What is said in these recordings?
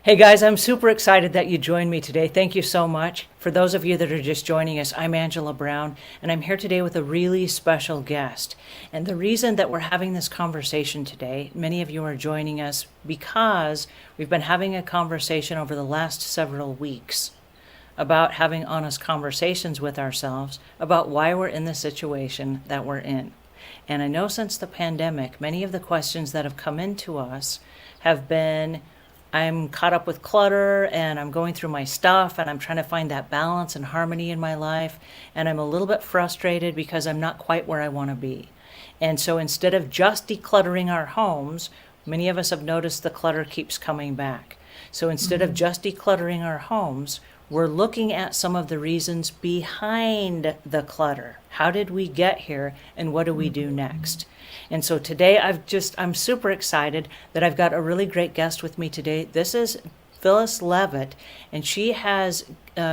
Hey guys, I'm super excited that you joined me today. Thank you so much. For those of you that are just joining us, I'm Angela Brown, and I'm here today with a really special guest. And the reason that we're having this conversation today, many of you are joining us because we've been having a conversation over the last several weeks about having honest conversations with ourselves about why we're in the situation that we're in. And I know since the pandemic, many of the questions that have come into us have been, I'm caught up with clutter and I'm going through my stuff and I'm trying to find that balance and harmony in my life. And I'm a little bit frustrated because I'm not quite where I want to be. And so instead of just decluttering our homes, many of us have noticed the clutter keeps coming back. So instead of just decluttering our homes, we're looking at some of the reasons behind the clutter. How did we get here and what do we do next? And so today I'm super excited that I've got a really great guest with me today. This is Phyllis Leavitt, and she has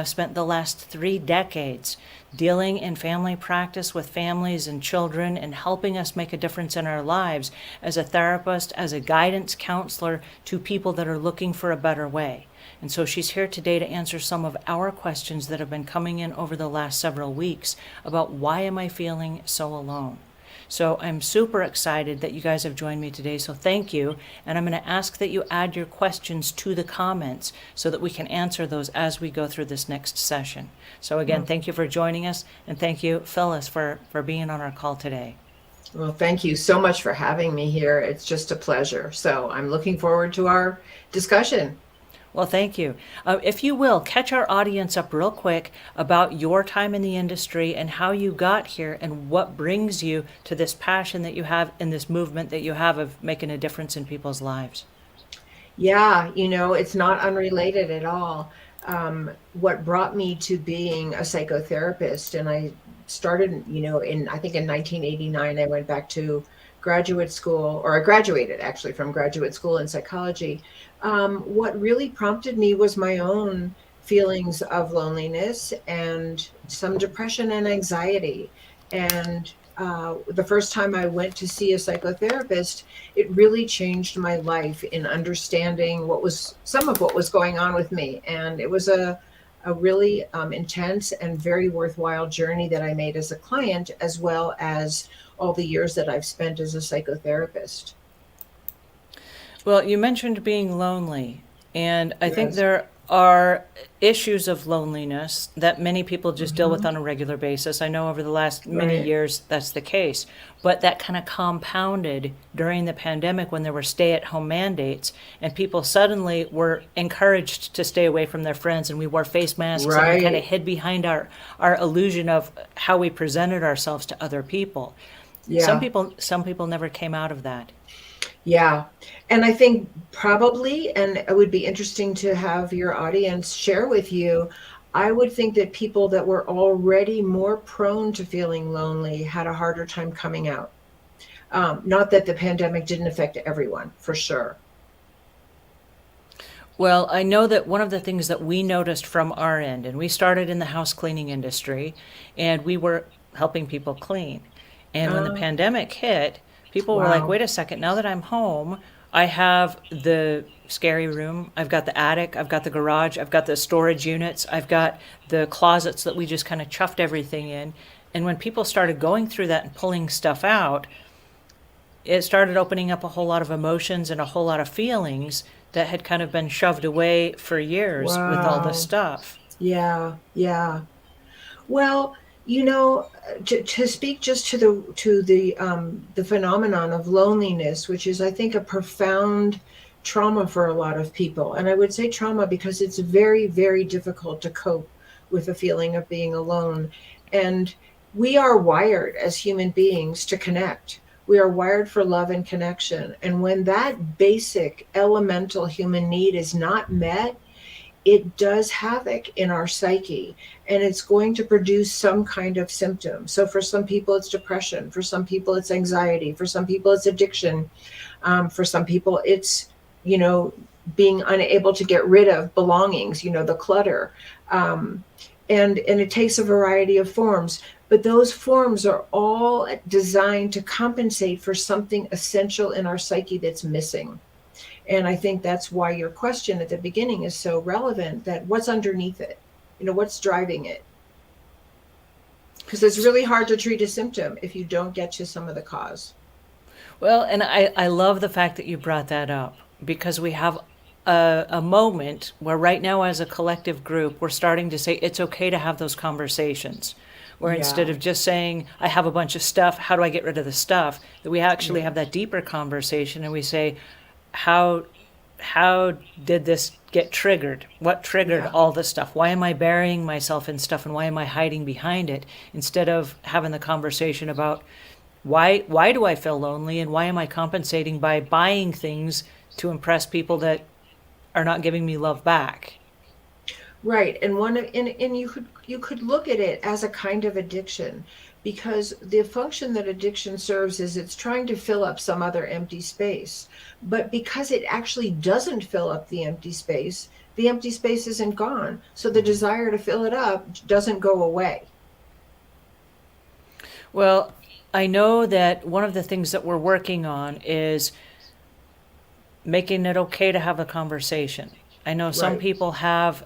spent the last 3 decades dealing in family practice with families and children and helping us make a difference in our lives as a therapist, as a guidance counselor to people that are looking for a better way. And so she's here today to answer some of our questions that have been coming in over the last several weeks about why am I feeling so alone? So I'm super excited that you guys have joined me today. So thank you. And I'm going to ask that you add your questions to the comments so that we can answer those as we go through this next session. So again, thank you for joining us. And thank you, Phyllis, for being on our call today. Well, thank you so much for having me here. It's just a pleasure. So I'm looking forward to our discussion. Well, thank you. If you will, catch our audience up real quick about your time in the industry and how you got here and what brings you to this passion that you have in this movement that you have of making a difference in people's lives. Yeah, it's not unrelated at all. What brought me to being a psychotherapist, and I started, I think in 1989, I went back to graduate school, or I graduated actually from graduate school in psychology. What really prompted me was my own feelings of loneliness and some depression and anxiety. And the first time I went to see a psychotherapist, it really changed my life in understanding some of what was going on with me. And it was a really intense and very worthwhile journey that I made as a client, as well as all the years that I've spent as a psychotherapist. Well, you mentioned being lonely, and I think Yes. there are issues of loneliness that many people just deal with on a regular basis. I know over the last many Right. years that's the case, but that kind of compounded during the pandemic when there were stay-at-home mandates and people suddenly were encouraged to stay away from their friends, and we wore face masks and we kind of Right. hid behind our illusion of how we presented ourselves to other people. Yeah. Some people never came out of that. Yeah. And I think probably, and it would be interesting to have your audience share with you, I would think that people that were already more prone to feeling lonely had a harder time coming out. Not that the pandemic didn't affect everyone, for sure. Well, I know that one of the things that we noticed from our end, and we started in the house cleaning industry, and we were helping people clean. And when the Uh, pandemic hit, people were like, wow. wait a second, now that I'm home, I have the scary room, I've got the attic, I've got the garage, I've got the storage units, I've got the closets that we just kind of chuffed everything in. And when people started going through that and pulling stuff out, it started opening up a whole lot of emotions and a whole lot of feelings that had kind of been shoved away for years with all this Wow. stuff. Yeah. Yeah. Well, to speak just to the phenomenon of loneliness, which is, I think, a profound trauma for a lot of people. And I would say trauma because it's very, very difficult to cope with the feeling of being alone. And we are wired as human beings to connect. We are wired for love and connection. And when that basic elemental human need is not met, it does havoc in our psyche, and it's going to produce some kind of symptom. So for some people it's depression, for some people it's anxiety, for some people it's addiction, for some people it's you know being unable to get rid of belongings, the clutter. Um, and and it takes a variety of forms, but those forms are all designed to compensate for something essential in our psyche that's missing. And I think that's why your question at the beginning is so relevant, that what's underneath it? What's driving it? Because it's really hard to treat a symptom if you don't get to some of the cause. Well, and I love the fact that you brought that up because we have a moment where right now as a collective group, we're starting to say it's okay to have those conversations. Where instead Yeah. of just saying, I have a bunch of stuff, how do I get rid of the stuff? That we actually Yeah. have that deeper conversation and we say, how how did this get triggered? What triggered Yeah. all this stuff? Why am I burying myself in stuff and why am I hiding behind it? Instead of having the conversation about why do I feel lonely and why am I compensating by buying things to impress people that are not giving me love back? Right. And you could look at it as a kind of addiction, because the function that addiction serves is it's trying to fill up some other empty space. But because it actually doesn't fill up the empty space isn't gone. So the desire to fill it up doesn't go away. Well, I know that one of the things that we're working on is making it okay to have a conversation. I know some Right. people have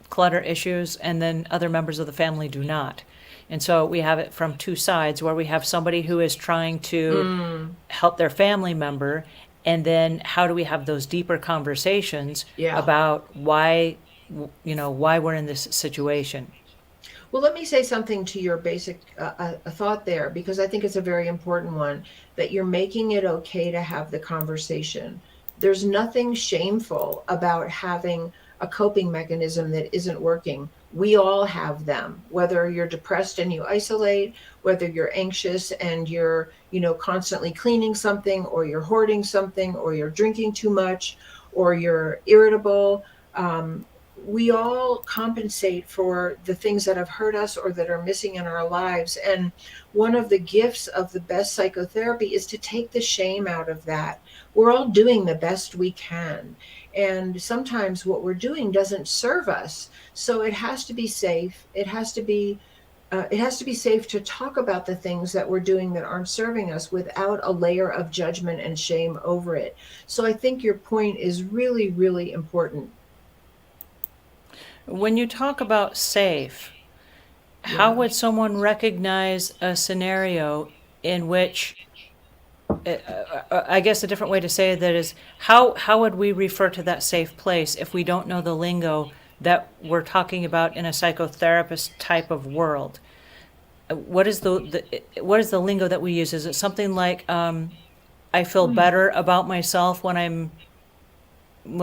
clutter issues and then other members of the family do not. And so we have it from two sides where we have somebody who is trying to Mm, help their family member, and then how do we have those deeper conversations yeah. about why we're in this situation. Well, let me say something to your basic a thought there, because I think it's a very important one, that you're making it okay to have the conversation. There's nothing shameful about having a coping mechanism that isn't working. We all have them, whether you're depressed and you isolate, whether you're anxious and you're, constantly cleaning something, or you're hoarding something, or you're drinking too much, or you're irritable. We all compensate for the things that have hurt us or that are missing in our lives. And one of the gifts of the best psychotherapy is to take the shame out of that. We're all doing the best we can. And sometimes what we're doing doesn't serve us. So it has to be safe. It has to be safe to talk about the things that we're doing that aren't serving us without a layer of judgment and shame over it. So I think your point is really, really important. When you talk about safe, how Yeah. would someone recognize a scenario in which, I guess a different way to say that is, how would we refer to that safe place if we don't know the lingo that we're talking about in a psychotherapist type of world? What is the lingo that we use? Is it something like I feel Hmm. better about myself when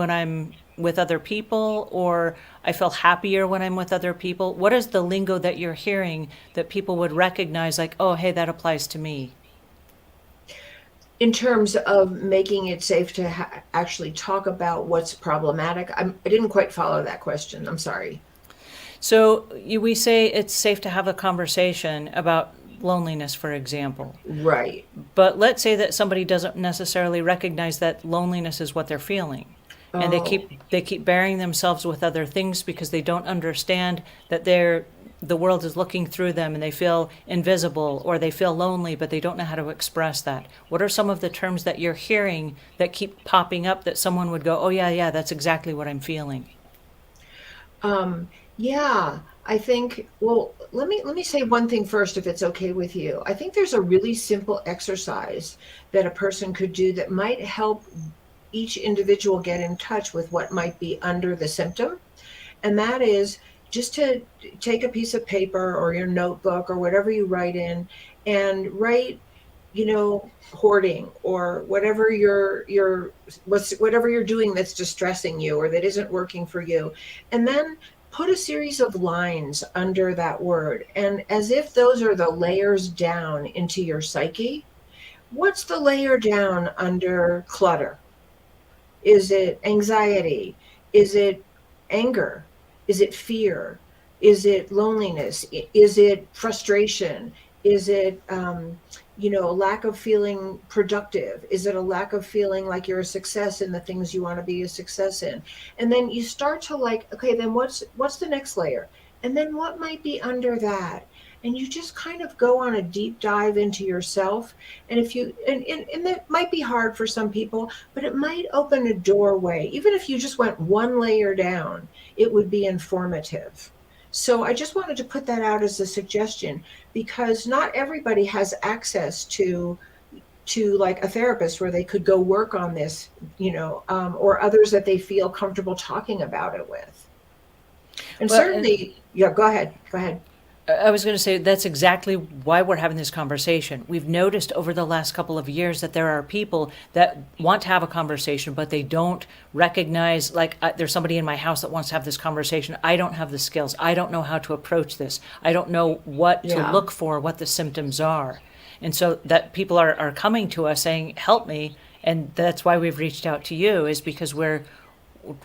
I'm with other people, or I feel happier when I'm with other people? What is the lingo that you're hearing that people would recognize, like, oh, hey, that applies to me? In terms of making it safe to actually talk about what's problematic, I didn't quite follow that question. I'm sorry. So we say it's safe to have a conversation about loneliness, for example. Right. But let's say that somebody doesn't necessarily recognize that loneliness is what they're feeling. And they Oh, keep burying themselves with other things because they don't understand that the world is looking through them and they feel invisible or they feel lonely, but they don't know how to express that. What are some of the terms that you're hearing that keep popping up that someone would go, oh, yeah, yeah, that's exactly what I'm feeling? yeah. I think, well, let me say one thing first, if it's okay with you. I think there's a really simple exercise that a person could do that might help each individual get in touch with what might be under the symptom. And that is just to take a piece of paper or your notebook or whatever you write in, and write, hoarding, or whatever you're doing that's distressing you or that isn't working for you. And then put a series of lines under that word. And as if those are the layers down into your psyche, what's the layer down under clutter? Is it anxiety? Is it anger? Is it fear? Is it loneliness? Is it frustration? Is it, a lack of feeling productive? Is it a lack of feeling like you're a success in the things you want to be a success in? And then you start to, like, okay, then what's the next layer? And then what might be under that? and you just kind of go on a deep dive into yourself. And if you, and that might be hard for some people, but it might open a doorway. Even if you just went one layer down, it would be informative. So I just wanted to put that out as a suggestion, because not everybody has access to like a therapist where they could go work on this, or others that they feel comfortable talking about it with. And Well, and certainly, yeah, go ahead. Go ahead. I was going to say that's exactly why we're having this conversation. We've noticed over the last couple of years that there are people that want to have a conversation, but they don't recognize, like, there's somebody in my house that wants to have this conversation. I don't have the skills. I don't know how to approach this. I don't know what to Yeah. look for, what the symptoms are. And so that people are coming to us saying, help me. And that's why we've reached out to you, is because we're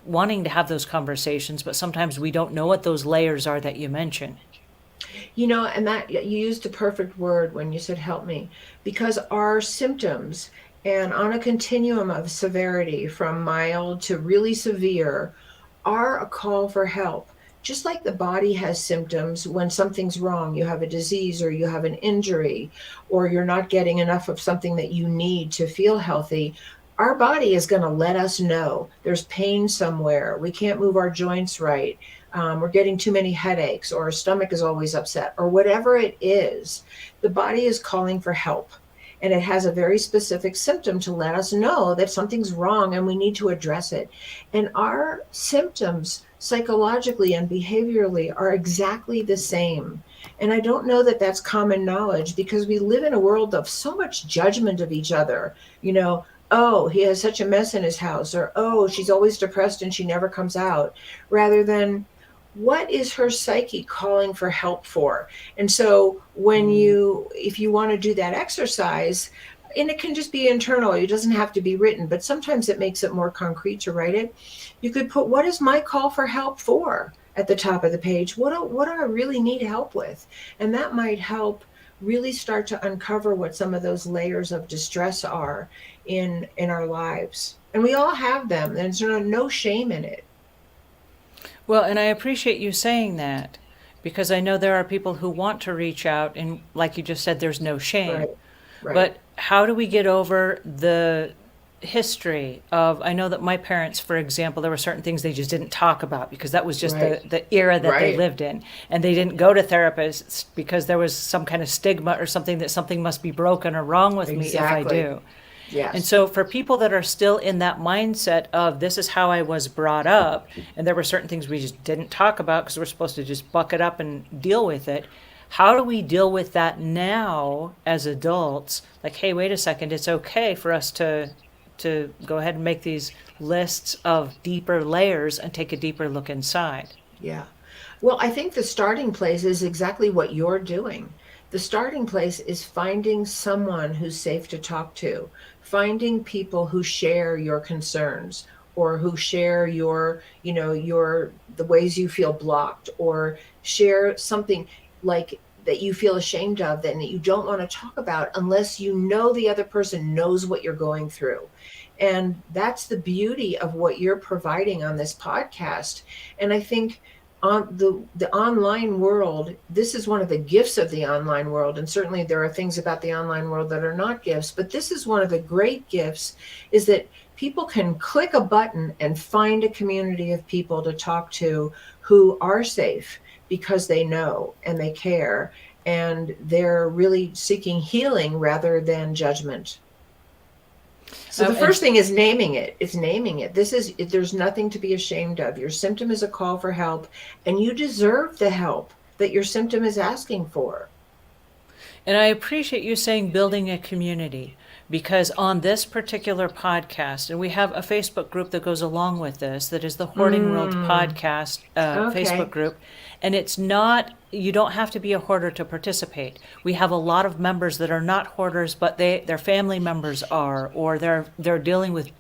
wanting to have those conversations, but sometimes we don't know what those layers are that you mentioned. And that you used a perfect word when you said help me, because our symptoms, and on a continuum of severity from mild to really severe, are a call for help. Just like the body has symptoms when something's wrong, you have a disease or you have an injury, or you're not getting enough of something that you need to feel healthy. Our body is going to let us know there's pain somewhere. We can't move our joints right. We're getting too many headaches, or our stomach is always upset, or whatever it is. The body is calling for help. And it has a very specific symptom to let us know that something's wrong and we need to address it. And our symptoms, psychologically and behaviorally, are exactly the same. And I don't know that that's common knowledge, because we live in a world of so much judgment of each other. Oh, he has such a mess in his house, or oh, she's always depressed and she never comes out, rather than what is her psyche calling for help for? And so if you want to do that exercise, and it can just be internal, it doesn't have to be written, but sometimes it makes it more concrete to write it. You could put, what is my call for help for, at the top of the page? What do I really need help with? And that might help really start to uncover what some of those layers of distress are in our lives. And we all have them. There's no shame in it. Well, and I appreciate you saying that, because I know there are people who want to reach out, and like you just said, there's no shame. Right. Right. But how do we get over the history of, I know that my parents, for example, there were certain things they just didn't talk about because that was just Right. the era that they Right. lived in. And they didn't go to therapists because there was some kind of stigma or something that something must be broken or wrong with me if I Exactly. do. Yes. And so for people that are still in that mindset of this is how I was brought up, and there were certain things we just didn't talk about because we're supposed to just buck it up and deal with it. How do we deal with that now as adults? Like, hey, wait a second, it's okay for us to go ahead and make these lists of deeper layers and take a deeper look inside. Yeah. Well, I think the starting place is exactly what you're doing. The starting place is finding someone who's safe to talk to, finding people who share your concerns, or who share the ways you feel blocked, or share something like that you feel ashamed of, that you don't want to talk about unless you know the other person knows what you're going through. And that's the beauty of what you're providing on this podcast. And I think on the online world, this is one of the gifts of the online world. And certainly there are things about the online world that are not gifts, but this is one of the great gifts, is that people can click a button and find a community of people to talk to who are safe because they know and they care, and they're really seeking healing rather than judgment. So the first thing is naming it. It's naming it. There's nothing to be ashamed of. Your symptom is a call for help, and you deserve the help that your symptom is asking for. And I appreciate you saying building a community, because on this particular podcast, and we have a Facebook group that goes along with this, that is the Hoarding World podcast Okay. Facebook group. And it's not, you don't have to be a hoarder to participate. We have a lot of members that are not hoarders, but their family members are, or they're dealing with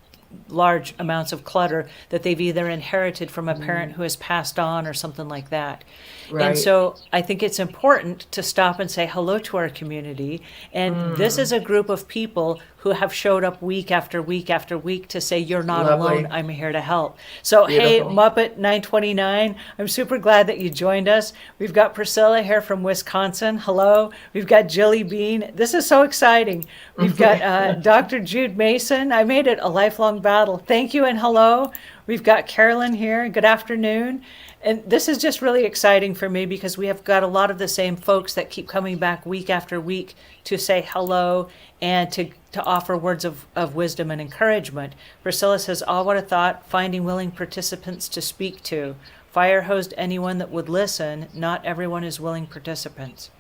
large amounts of clutter that they've either inherited from a parent who has passed on or something like that. Right. And so I think it's important to stop and say hello to our community. And this is a group of people who have showed up week after week after week to say, you're not Lovely. alone, I'm here to help. So, hey, Beautiful. Muppet 929, I'm super glad that you joined us. We've got Priscilla here from Wisconsin. Hello. We've got Jilly Bean. This is so exciting. We've got Dr. Jude Mason. I made it a lifelong battle. Thank you and hello. We've got Carolyn here. Good afternoon. And this is just really exciting for me because we have got a lot of the same folks that keep coming back week after week to say hello and to offer words of wisdom and encouragement. Priscilla says, all what a thought, finding willing participants to speak to. Fire hosed anyone that would listen. Not everyone is willing participants.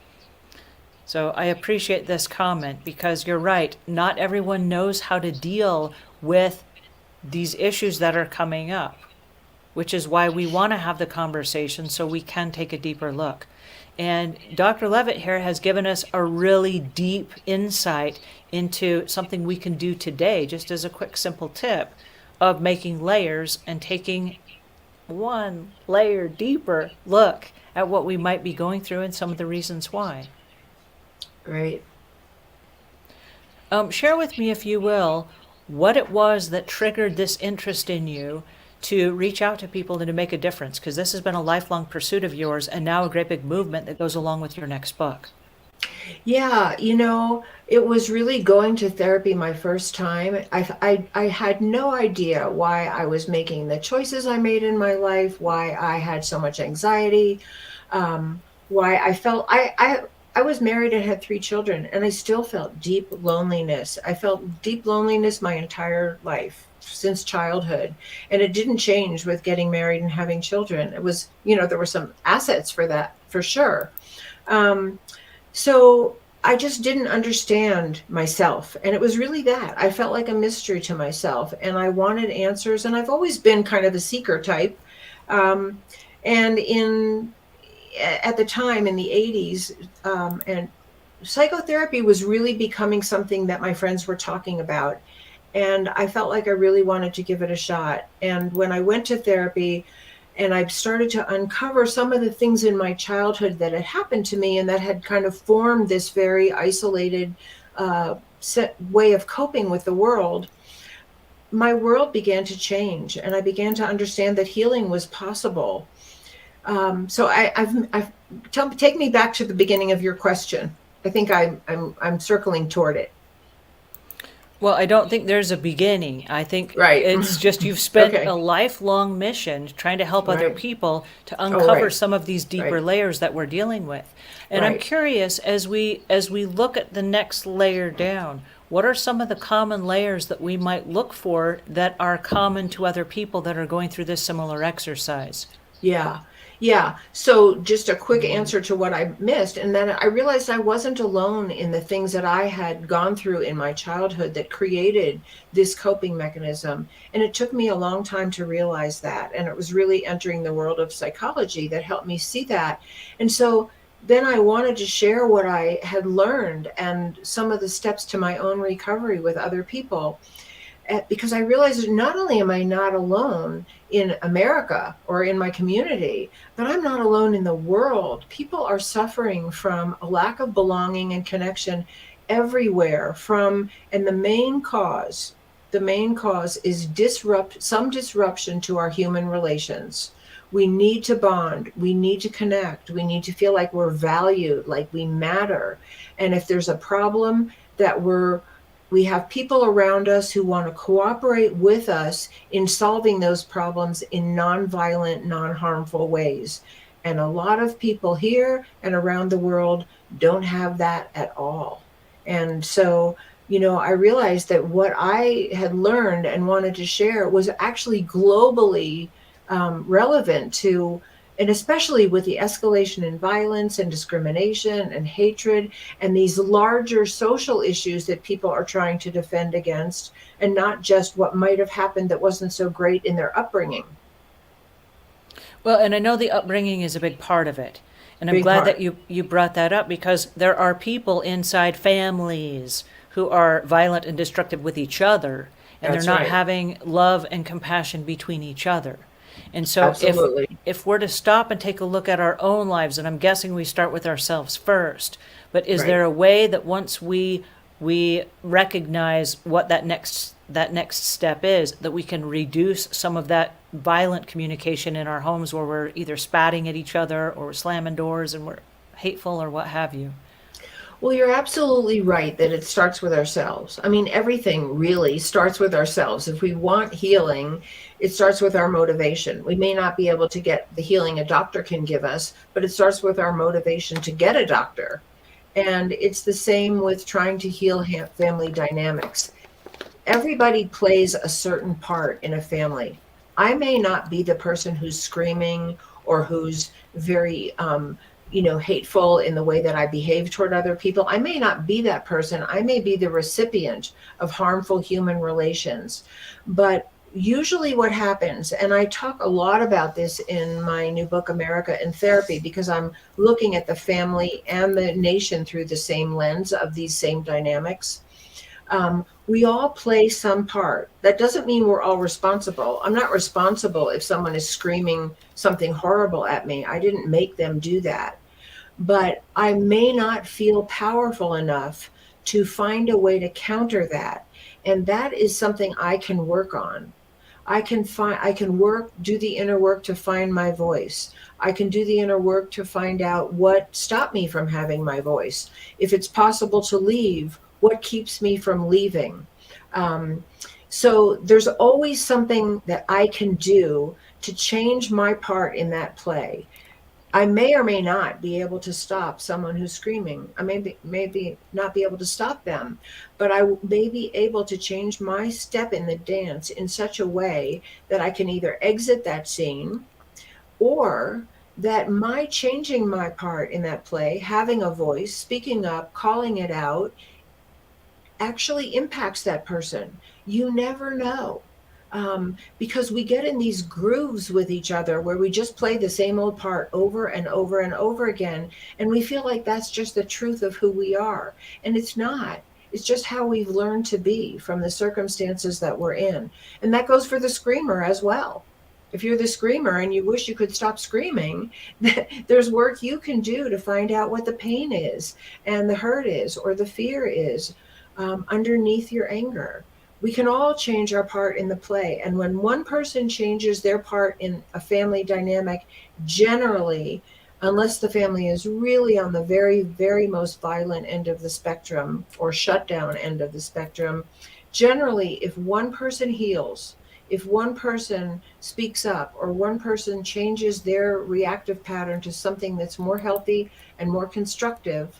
So I appreciate this comment because you're right. Not everyone knows how to deal with these issues that are coming up, which is why we want to have the conversation so we can take a deeper look. And Dr. Leavitt here has given us a really deep insight into something we can do today, just as a quick, simple tip of making layers and taking one layer deeper look at what we might be going through and some of the reasons why. Right. Share with me, if you will, what it was that triggered this interest in you to reach out to people and to make a difference, because this has been a lifelong pursuit of yours and now a great big movement that goes along with your next book. Yeah, it was really going to therapy my first time. I had no idea why I was making the choices I made in my life, why I had so much anxiety, why I felt I was married and had 3 children, and I still felt deep loneliness. I felt deep loneliness my entire life since childhood, and it didn't change with getting married and having children. It was, there were some assets for that, for sure. So I just didn't understand myself, and it was really that. I felt like a mystery to myself, and I wanted answers, and I've always been kind of a seeker type. And at the time in the 80s, and psychotherapy was really becoming something that my friends were talking about. And I felt like I really wanted to give it a shot. And when I went to therapy and I started to uncover some of the things in my childhood that had happened to me and that had kind of formed this very isolated way of coping with the world, my world began to change. And I began to understand that healing was possible. So take me back to the beginning of your question. I think I'm circling toward it. Well, I don't think there's a beginning. I think Right. it's just you've spent Okay. a lifelong mission trying to help other Right. people to uncover right. some of these deeper Right. layers that we're dealing with. And I'm Right. curious, as we look at the next layer down, what are some of the common layers that we might look for that are common to other people that are going through this similar exercise? Yeah. Yeah. So just a quick answer to what I missed. And then I realized I wasn't alone in the things that I had gone through in my childhood that created this coping mechanism. And it took me a long time to realize that. And it was really entering the world of psychology that helped me see that. And so then I wanted to share what I had learned and some of the steps to my own recovery with other people. Because I realized that not only am I not alone in America or in my community, but I'm not alone in the world. People are suffering from a lack of belonging and connection everywhere and the main cause is some disruption to our human relations. We need to bond. We need to connect. We need to feel like we're valued, like we matter. And if there's a problem that we have people around us who want to cooperate with us in solving those problems in non-violent, non-harmful ways. And a lot of people here and around the world don't have that at all. And so, I realized that what I had learned and wanted to share was actually globally relevant to, and especially with the escalation in violence and discrimination and hatred and these larger social issues that people are trying to defend against, and not just what might have happened that wasn't so great in their upbringing. Well, and I know the upbringing is a big part of it. And I'm Big glad part. that you brought that up, because there are people inside families who are violent and destructive with each other. and they're That's not right. having love and compassion between each other. And so Absolutely. if we're to stop and take a look at our own lives, and I'm guessing we start with ourselves first, but is there Right. a way that once we recognize what that next step is, that we can reduce some of that violent communication in our homes where we're either spatting at each other or we're slamming doors and we're hateful or what have you? Well, you're absolutely right that it starts with ourselves. I mean, everything really starts with ourselves. If we want healing, it starts with our motivation. We may not be able to get the healing a doctor can give us, but it starts with our motivation to get a doctor. And it's the same with trying to heal family dynamics. Everybody plays a certain part in a family. I may not be the person who's screaming or who's very, hateful in the way that I behave toward other people. I may not be that person. I may be the recipient of harmful human relations. But usually, what happens, and I talk a lot about this in my new book, America in Therapy, because I'm looking at the family and the nation through the same lens of these same dynamics. We all play some part. That doesn't mean we're all responsible. I'm not responsible if someone is screaming something horrible at me. I didn't make them do that. But I may not feel powerful enough to find a way to counter that. And that is something I can work on. I can do the inner work to find my voice. I can do the inner work to find out what stopped me from having my voice. If it's possible to leave, what keeps me from leaving? Um, so there's always something that I can do to change my part in that play. I may or may not be able to stop someone who's screaming. I maybe not be able to stop them, but I may be able to change my step in the dance in such a way that I can either exit that scene, or that my changing my part in that play, having a voice, speaking up, calling it out, actually impacts that person. You never know. Because we get in these grooves with each other where we just play the same old part over and over and over again. And we feel like that's just the truth of who we are. And it's not. It's just how we've learned to be from the circumstances that we're in. And that goes for the screamer as well. If you're the screamer and you wish you could stop screaming, there's work you can do to find out what the pain is and the hurt is or the fear is, underneath your anger. We can all change our part in the play. And when one person changes their part in a family dynamic, generally, unless the family is really on the very, very most violent end of the spectrum or shutdown end of the spectrum, generally, if one person heals, if one person speaks up, or one person changes their reactive pattern to something that's more healthy and more constructive,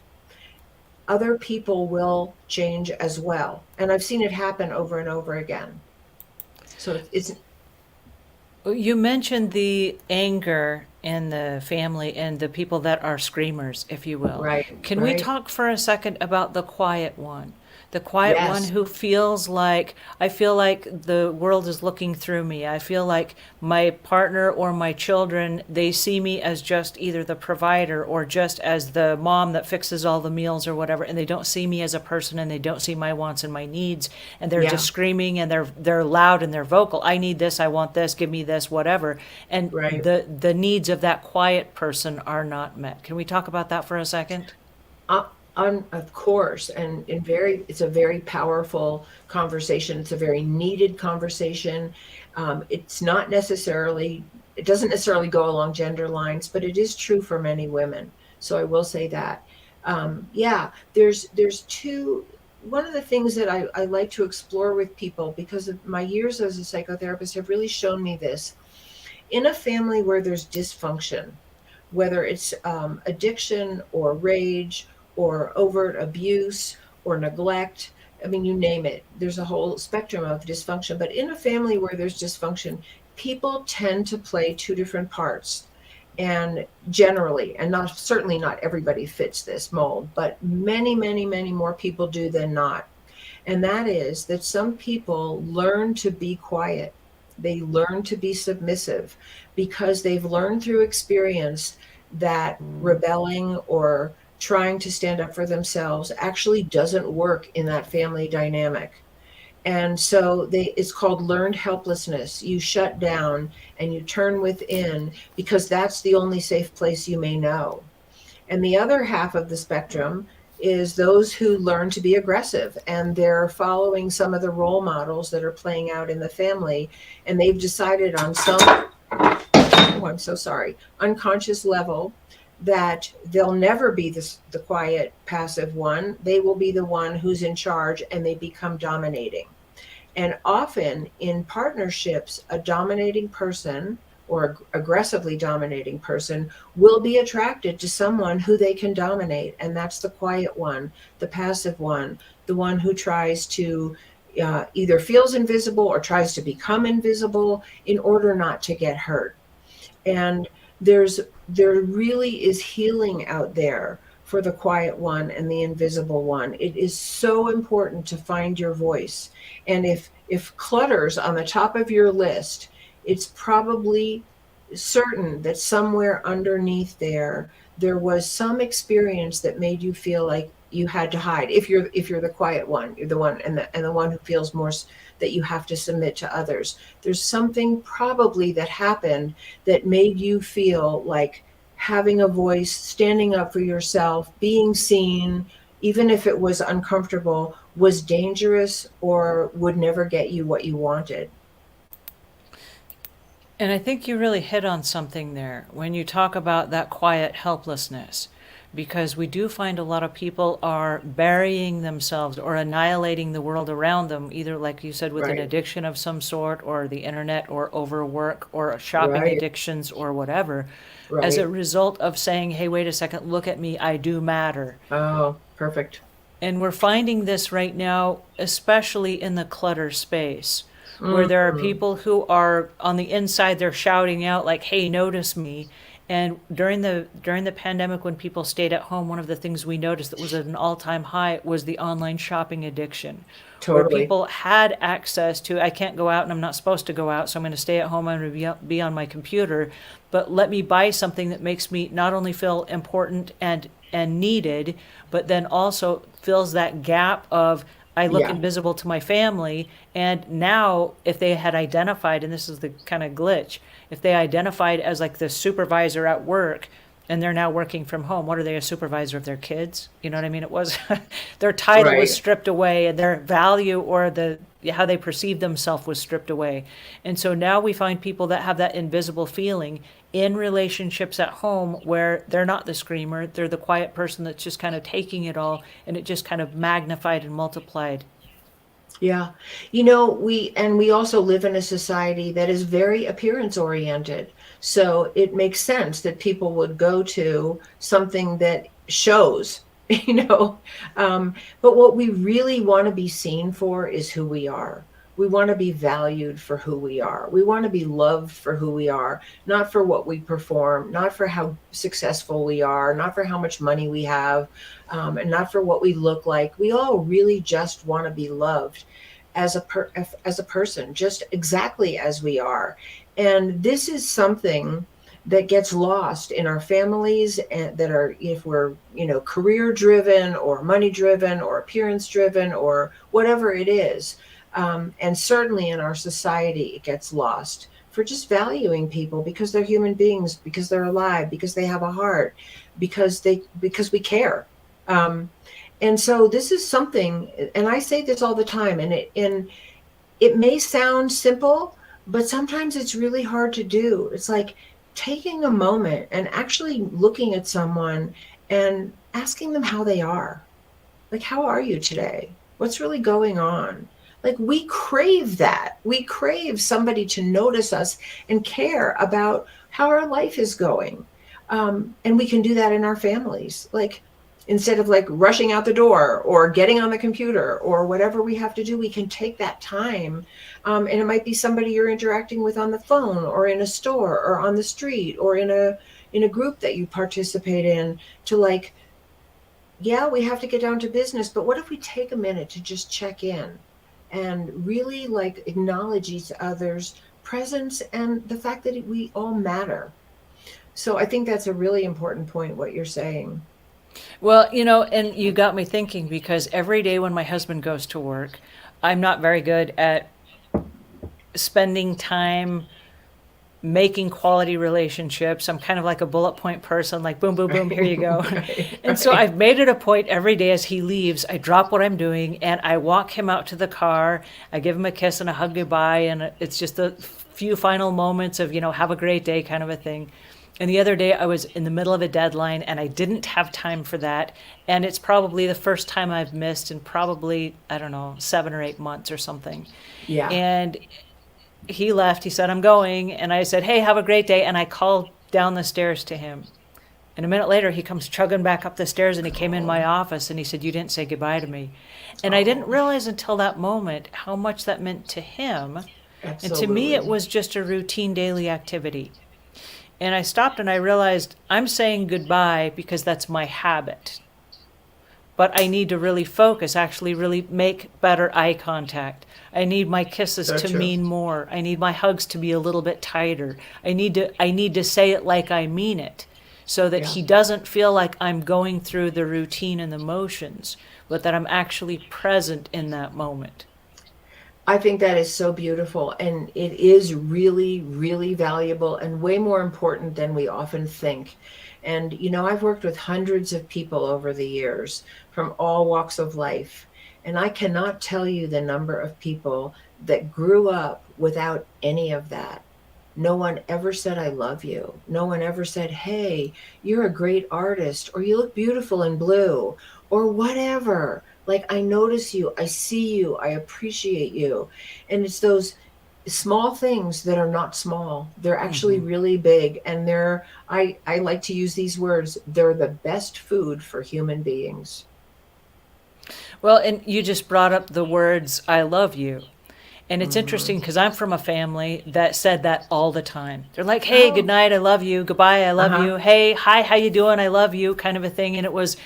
other people will change as well. And I've seen it happen over and over again. So it's You mentioned the anger in the family and the people that are screamers, if you will. right, Can we right. talk for a second about the quiet one? The quiet one Yes, who feels like, I feel like the world is looking through me. I feel like my partner or my children, they see me as just either the provider or just as the mom that fixes all the meals or whatever, and they don't see me as a person and they don't see my wants and my needs, and they're just yeah, screaming and they're loud and they're vocal. I need this, I want this, give me this, whatever. And right. the needs of that quiet person are not met. Can we talk about that for a second? Of course, and it's a very powerful conversation. It's a very needed conversation. It doesn't necessarily go along gender lines, but it is true for many women. So I will say that. Yeah, there's two. One of the things that I like to explore with people, because of my years as a psychotherapist, have really shown me this. In a family where there's dysfunction, whether it's addiction or rage or overt abuse or neglect. I mean, you name it. There's a whole spectrum of dysfunction. But in a family where there's dysfunction, people tend to play two different parts. And generally, and not certainly not everybody fits this mold, but many, many, many more people do than not. And that is that some people learn to be quiet. They learn to be submissive because they've learned through experience that rebelling or trying to stand up for themselves actually doesn't work in that family dynamic. And so it's called learned helplessness. You shut down and you turn within because that's the only safe place you may know. And the other half of the spectrum is those who learn to be aggressive, and they're following some of the role models that are playing out in the family, and they've decided on some, oh, I'm so sorry, unconscious level that they'll never be the quiet, passive one. They will be the one who's in charge, and they become dominating. And often in partnerships, a dominating person or aggressively dominating person will be attracted to someone who they can dominate. And that's the quiet one, the passive one, the one who tries to either feels invisible or tries to become invisible in order not to get hurt. And there really is healing out there for the quiet one and the invisible one. It is so important to find your voice. And if clutter's on the top of your list, it's probably certain that somewhere underneath there was some experience that made you feel like you had to hide. If you're the quiet one, you're the one and the one who feels more that you have to submit to others. There's something probably that happened that made you feel like having a voice, standing up for yourself, being seen, even if it was uncomfortable, was dangerous or would never get you what you wanted. And I think you really hit on something there when you talk about that quiet helplessness, because we do find a lot of people are burying themselves or annihilating the world around them, either, like you said, with an Right, addiction of some sort, or the internet, or overwork, or shopping right, addictions, or whatever, as a right. result of saying, hey, wait a second, look at me, I do matter. Oh, perfect. And we're finding this right now, especially in the clutter space, where there are Mm, people who are on the inside, they're shouting out like, "Hey, notice me." And during the pandemic, when people stayed at home, one of the things we noticed that was at an all-time high was the online shopping addiction, where totally. people had access to, I can't go out and I'm not supposed to go out, so I'm going to stay at home, I'm going to be on my computer, but let me buy something that makes me not only feel important and needed, but then also fills that gap of I look Yeah, invisible to my family. And now, if they had identified, and this is the kind of glitch, if they identified as like the supervisor at work and they're now working from home, what are they, a supervisor of their kids? You know what I mean? It was their title was right. stripped away and their value or the how they perceived themselves was stripped away. And so now we find people that have that invisible feeling in relationships at home where they're not the screamer, they're the quiet person that's just kind of taking it all, and it just kind of magnified and multiplied. Yeah. We also live in a society that is very appearance oriented. So it makes sense that people would go to something that shows, you know. But what we really want to be seen for is who we are. We want to be valued for who we are. We want to be loved for who we are, not for what we perform, not for how successful we are, not for how much money we have, and not for what we look like. We all really just want to be loved as a person, just exactly as we are. And this is something that gets lost in our families, and that are, if we're, career driven or money driven or appearance driven or whatever it is. And certainly in our society, it gets lost for just valuing people because they're human beings, because they're alive, because they have a heart, because we care. Um, and so this is something, and I say this all the time, and it may sound simple, but sometimes it's really hard to do. It's like taking a moment and actually looking at someone and asking them how they are. Like, how are you today? What's really going on? Like, we crave that. We crave somebody to notice us and care about how our life is going. And we can do that in our families. Like, instead of like rushing out the door or getting on the computer or whatever we have to do, we can take that time. And it might be somebody you're interacting with on the phone or in a store or on the street or in a group that you participate in, to like, yeah, we have to get down to business, but what if we take a minute to just check in and really like acknowledge each other's presence and the fact that we all matter? So I think that's a really important point, what you're saying. Well, and you got me thinking because every day when my husband goes to work, I'm not very good at spending time making quality relationships. I'm kind of like a bullet point person, like boom, boom, boom, here you go. Right, And so right. I've made it a point every day as he leaves, I drop what I'm doing and I walk him out to the car. I give him a kiss and a hug goodbye. And it's just a few final moments of, have a great day kind of a thing. And the other day I was in the middle of a deadline and I didn't have time for that. And it's probably the first time I've missed in probably, I don't know, 7 or 8 months or something. Yeah. And he left. He said, I'm going. And I said, hey, have a great day. And I called down the stairs to him. And a minute later, he comes chugging back up the stairs and he came in my office and he said, you didn't say goodbye to me. And I didn't realize until that moment how much that meant to him. And to me, it Absolutely. was just a routine daily activity. And I stopped and I realized I'm saying goodbye because that's my habit. But I need to really focus, actually really make better eye contact. I need my kisses So to true. mean more. I need my hugs to be a little bit tighter. I need to say it like I mean it so that Yeah. he doesn't feel like I'm going through the routine and the motions, but that I'm actually present in that moment. I think that is so beautiful, and it is really, really valuable and way more important than we often think. And, I've worked with hundreds of people over the years from all walks of life, and I cannot tell you the number of people that grew up without any of that. No one ever said, I love you. No one ever said, hey, you're a great artist, or you look beautiful in blue, or whatever. Like, I notice you, I see you, I appreciate you. And it's those small things that are not small. They're actually Hmm. really big. And I like to use these words, they're the best food for human beings. Well, and you just brought up the words, I love you. And it's Hmm. interesting because I'm from a family that said that all the time. They're like, "Hey, good Oh, night, I love you. Goodbye, I love uh-huh. you. Hey, hi, how you doing? I love you," kind of a thing. And it was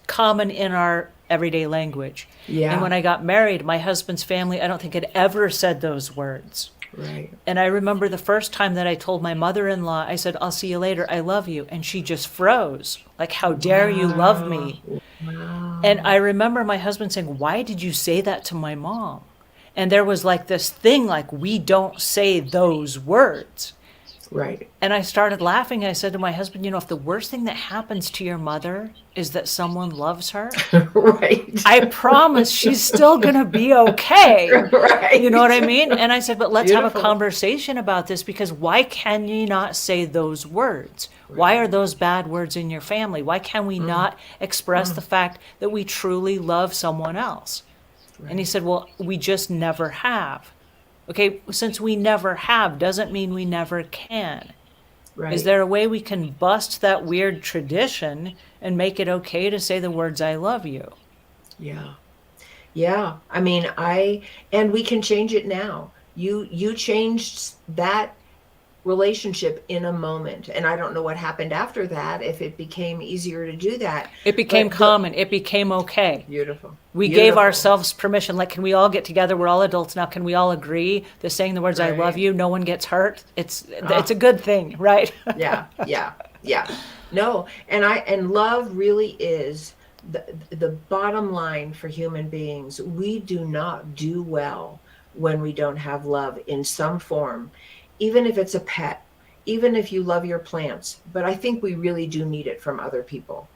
common in our everyday language. And Yeah, when I got married, my husband's family, I don't think had ever said those words. right. And I remember the first time that I told my mother-in-law, I said, "I'll see you later. I love you." And she just froze. Like, "How dare you love Wow. me?" And I Wow. remember my husband saying, "Why did you say that to my mom?" And there was like this thing like, we don't say those words. Right. And I started laughing. I said to my husband, if the worst thing that happens to your mother is that someone loves her, Right. I promise she's still going to be okay. You know what I Right. mean? And I said, but let's have a Beautiful. conversation about this because why can you not say those words? Why are Right. those bad words in your family? Why can we not express the fact that we truly love someone else? And he Right. said, well, we just never have. Okay, since we never have doesn't mean we never can. Is Right. there a way we can bust that weird tradition and make it okay to say the words I love you? Yeah. Yeah. I mean, and we can change it now. You changed that relationship in a moment. And I don't know what happened after that, if it became easier to do that. It became But the common. It became okay. Beautiful. We gave Beautiful. ourselves permission. Like, can we all get together? We're all adults now. Can we all agree that saying the words "I love Right. you," no one gets hurt? It's Ah, a good thing, right? yeah. Yeah. Yeah. No, and love really is the bottom line for human beings. We do not do well when we don't have love in some form, even if it's a pet, even if you love your plants. But I think we really do need it from other people.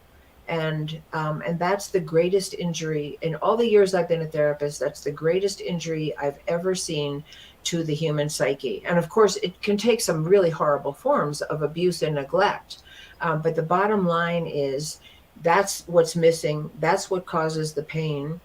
And that's the greatest injury in all the years I've been a therapist. That's the greatest injury I've ever seen to the human psyche. And of course, it can take some really horrible forms of abuse and neglect. But the bottom line is that's what's missing. That's what causes the pain.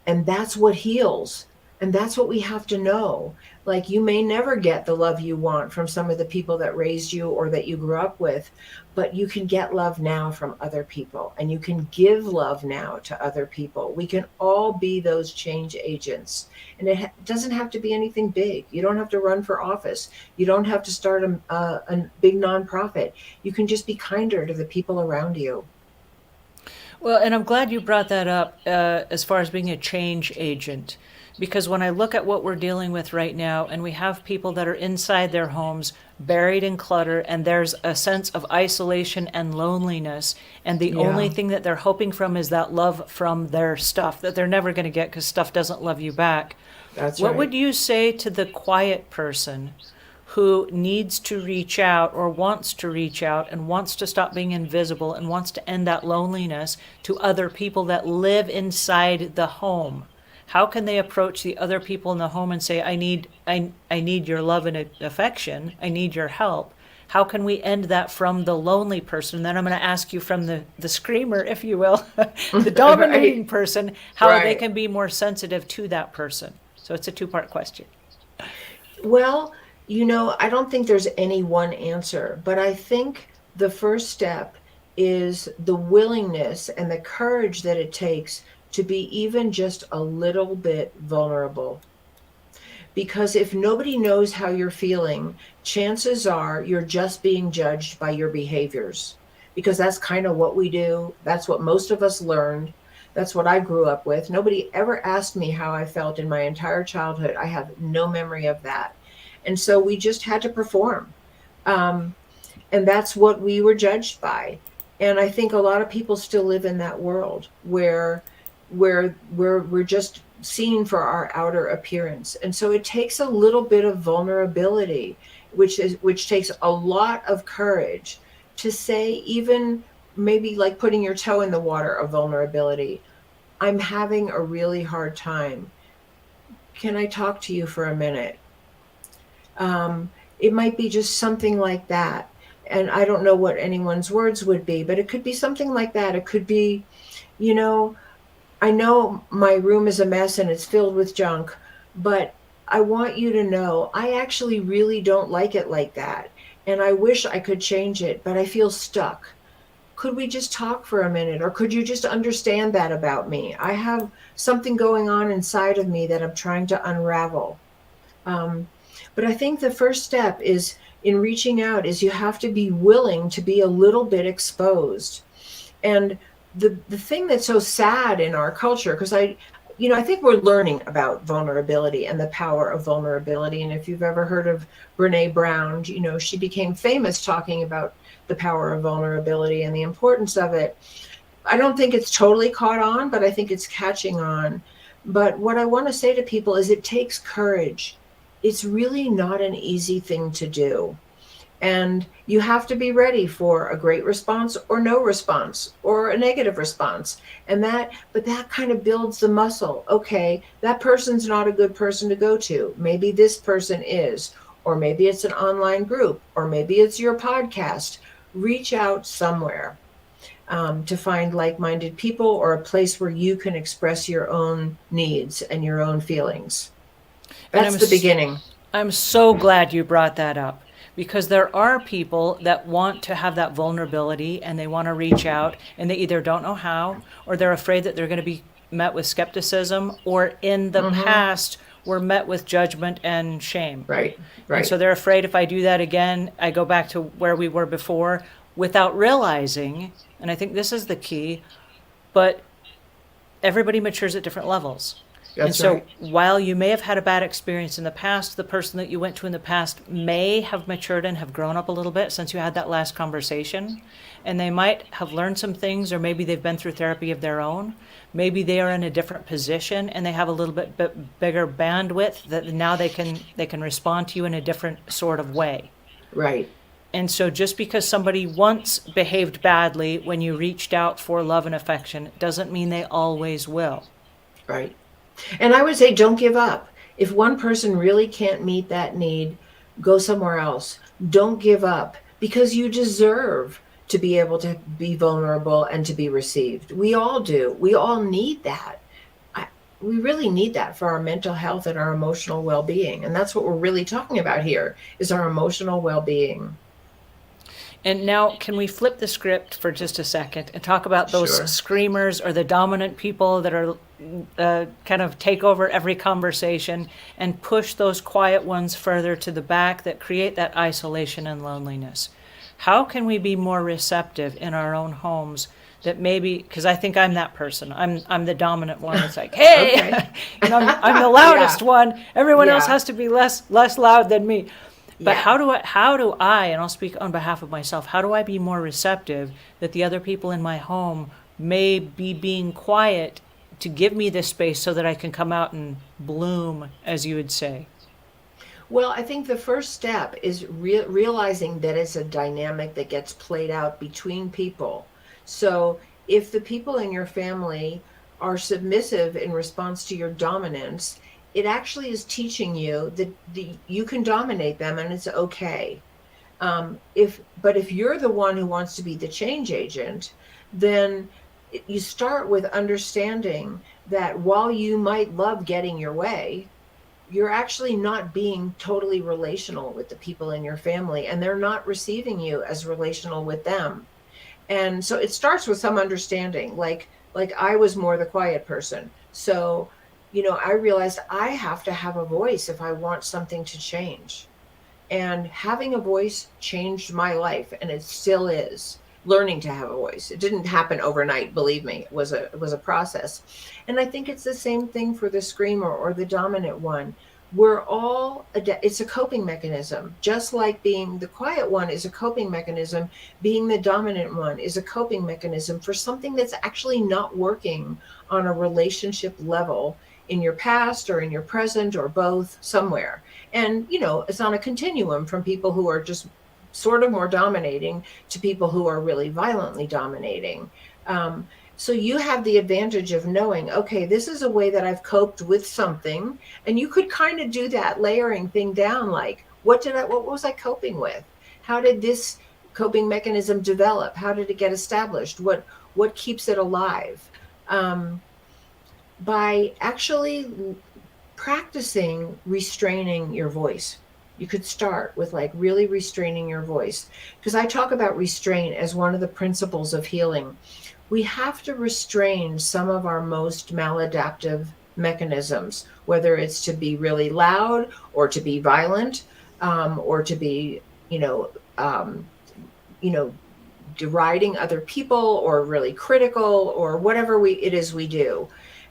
And that's what heals. And that's what we have to know. Like, you may never get the love you want from some of the people that raised you or that you grew up with, but you can get love now from other people, and you can give love now to other people. We can all be those change agents. And it doesn't have to be anything big. You don't have to run for office. You don't have to start a big nonprofit. You can just be kinder to the people around you. Well, and I'm glad you brought that up as far as being a change agent, Because when I look at what we're dealing with right now, and we have people that are inside their homes, buried in clutter, and there's a sense of isolation and loneliness, and the only Yeah, thing that they're hoping from is that love from their stuff that they're never going to get because stuff doesn't love you back. that's What right. would you say to the quiet person who needs to reach out or wants to reach out and wants to stop being invisible and wants to end that loneliness to other people that live inside the home? How can they approach the other people in the home and say, I need your love and affection. I need your help. How can we end that from the lonely person? And then I'm going to ask you from the screamer, if you will, the Right, dominating person, how they right. can be more sensitive to that person. So it's a two-part question. Well, I don't think there's any one answer, but I think the first step is the willingness and the courage that it takes to be even just a little bit vulnerable. Because if nobody knows how you're feeling, chances are you're just being judged by your behaviors. Because that's kind of what we do. That's what most of us learned. That's what I grew up with. Nobody ever asked me how I felt in my entire childhood. I have no memory of that. And so we just had to perform. Um, and that's what we were judged by. And I think a lot of people still live in that world where we're just seen for our outer appearance. And so it takes a little bit of vulnerability, which takes a lot of courage to say, even maybe like putting your toe in the water of vulnerability. I'm having a really hard time. Can I talk to you for a minute? It might be just something like that. And I don't know what anyone's words would be, but it could be something like that. It could be, you know, I know my room is a mess and it's filled with junk, but I want you to know I actually really don't like it like that. And I wish I could change it, but I feel stuck. Could we just talk for a minute? Or could you just understand that about me? I have something going on inside of me that I'm trying to unravel. Um, but I think the first step is in reaching out is you have to be willing to be a little bit exposed. And the thing that's so sad in our culture, because I think we're learning about vulnerability and the power of vulnerability. And if you've ever heard of Brene Brown, she became famous talking about the power of vulnerability and the importance of it. I don't think it's totally caught on, but I think it's catching on. But what I want to say to people is it takes courage. It's really not an easy thing to do. And you have to be ready for a great response or no response or a negative response. But that kind of builds the muscle. Okay, that person's not a good person to go to. Maybe this person is, or maybe it's an online group, or maybe it's your podcast. Reach out somewhere to find like-minded people or a place where you can express your own needs and your own feelings. And That's the beginning. I'm so glad you brought that up because there are people that want to have that vulnerability and they want to reach out and they either don't know how or they're afraid that they're going to be met with skepticism or in the Hmm. past were met with judgment and shame. Right, And right. so they're afraid if I do that again, I go back to where we were before without realizing, and I think this is the key, but everybody matures at different levels. And That's so right. while you may have had a bad experience in the past, the person that you went to in the past may have matured and have grown up a little bit since you had that last conversation. And they might have learned some things, or maybe they've been through therapy of their own. Maybe they are in a different position and they have a little bit bigger bandwidth that now they can respond to you in a different sort of way. Right. And so just because somebody once behaved badly when you reached out for love and affection doesn't mean they always will. Right. And I would say don't give up. If one person really can't meet that need, go somewhere else. Don't give up because you deserve to be able to be vulnerable and to be received. We all do. We all need that. We really need that for our mental health and our emotional well-being. And that's what we're really talking about here is our emotional well-being. And now, can we flip the script for just a second and talk about those Sure. screamers or the dominant people that are kind of take over every conversation and push those quiet ones further to the back that create that isolation and loneliness? How can we be more receptive in our own homes? That maybe, because I think I'm that person. I'm the dominant one. It's like, hey, Okay. I'm the loudest Yeah. one. Everyone else Yeah. has to be less loud than me. But Yeah. how do I, and I'll speak on behalf of myself, how do I be more receptive that the other people in my home may be being quiet to give me this space so that I can come out and bloom, as you would say? Well, I think the first step is realizing that it's a dynamic that gets played out between people. So if the people in your family are submissive in response to your dominance, it actually is teaching you that you can dominate them and it's okay. If you're the one who wants to be the change agent, then you start with understanding that while you might love getting your way, you're actually not being totally relational with the people in your family, and they're not receiving you as relational with them. And so it starts with some understanding, like I was more the quiet person. So, I realized I have to have a voice if I want something to change. And having a voice changed my life, and it still is. Learning to have a voice, it didn't happen overnight, believe me. It was a process. And I think it's the same thing for the screamer or the dominant one. We're all it's a coping mechanism. Just like being the quiet one is a coping mechanism, being the dominant one is a coping mechanism for something that's actually not working on a relationship level in your past or in your present or both somewhere. And it's on a continuum from people who are just sort of more dominating to people who are really violently dominating. So you have the advantage of knowing, okay, this is a way that I've coped with something. And you could kind of do that layering thing down, like, what was I coping with? How did this coping mechanism develop? How did it get established? What keeps it alive? By actually practicing restraining your voice. You could start with like really restraining your voice, because I talk about restraint as one of the principles of healing. We have to restrain some of our most maladaptive mechanisms, whether it's to be really loud or to be violent, or to be, you know, deriding other people or really critical or whatever it is we do.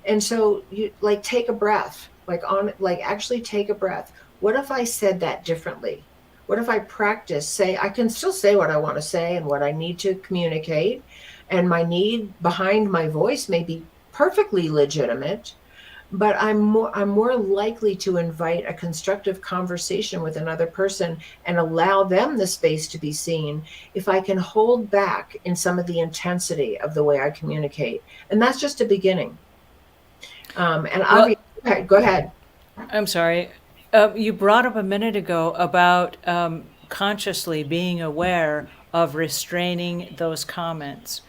And so you like take a breath, actually take a breath. What if I said that differently? What if I I can still say what I want to say and what I need to communicate, and my need behind my voice may be perfectly legitimate, but I'm more likely to invite a constructive conversation with another person and allow them the space to be seen if I can hold back in some of the intensity of the way I communicate. And that's just a beginning. And Well, obviously, okay, go ahead. I'm sorry. You brought up a minute ago about consciously being aware of restraining those comments.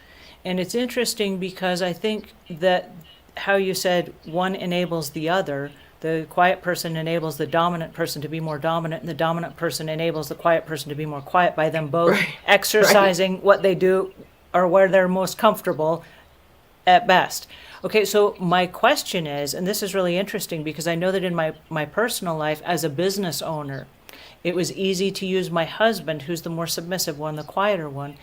And it's interesting because I think that how you said one enables the other. The quiet person enables the dominant person to be more dominant, and the dominant person enables the quiet person to be more quiet by them both Right, right. exercising what they do or where they're most comfortable at best. Okay, so my question is, and this is really interesting because I know that in my personal life as a business owner, it was easy to use my husband, who's the more submissive one, the quieter one,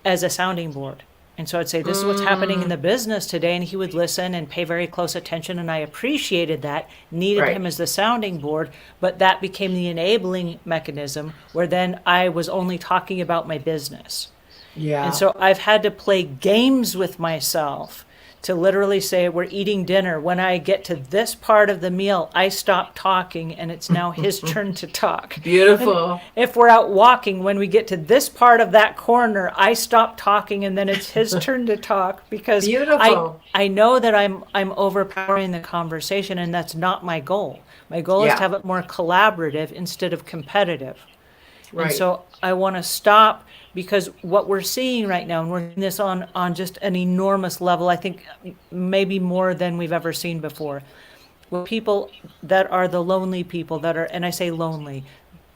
as a sounding board. And so I'd say, this is what's happening in the business today. And he would listen and pay very close attention. And I appreciated that, needed Right. him as the sounding board. But that became the enabling mechanism where then I was only talking about my business. And Yeah. so I've had to play games with myself to literally say, we're eating dinner. When I get to this part of the meal, I stop talking and it's now his turn to talk. And Beautiful. if we're out walking, when we get to this part of that corner, I stop talking and then it's his turn to talk because Beautiful. I know that I'm overpowering the conversation, and that's not my goal. My goal is to Yeah. have it more collaborative instead of competitive. And Right. so I want to stop, because what we're seeing right now, and we're seeing this on just an enormous level, I think maybe more than we've ever seen before, with people that are the lonely people that are, and I say lonely,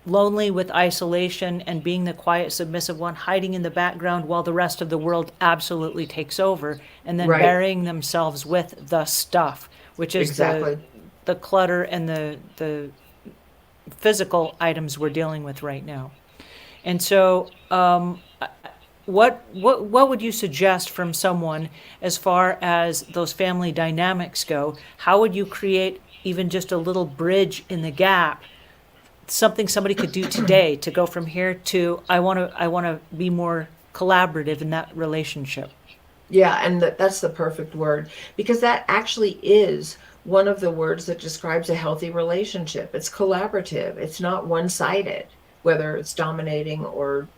lonely with isolation and being the quiet, submissive one, hiding in the background while the rest of the world absolutely takes over, and then Right. burying themselves with the stuff, which is Exactly. the clutter and the physical items we're dealing with right now. And so, what would you suggest from someone as far as those family dynamics go? How would you create even just a little bridge in the gap, something somebody could do today to go from here to I want to be more collaborative in that relationship? Yeah, and that's the perfect word, because that actually is one of the words that describes a healthy relationship. It's collaborative. It's not one-sided, whether it's dominating or,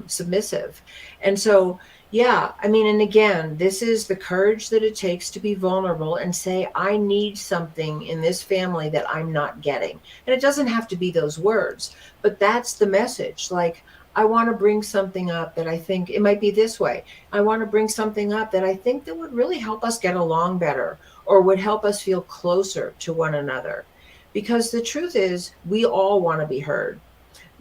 submissive. And so, yeah, I mean, and again, this is the courage that it takes to be vulnerable and say, I need something in this family that I'm not getting. And it doesn't have to be those words, but that's the message. Like, I want to bring something up that I think it might be this way. I want to bring something up that I think that would really help us get along better or would help us feel closer to one another. Because the truth is, we all want to be heard.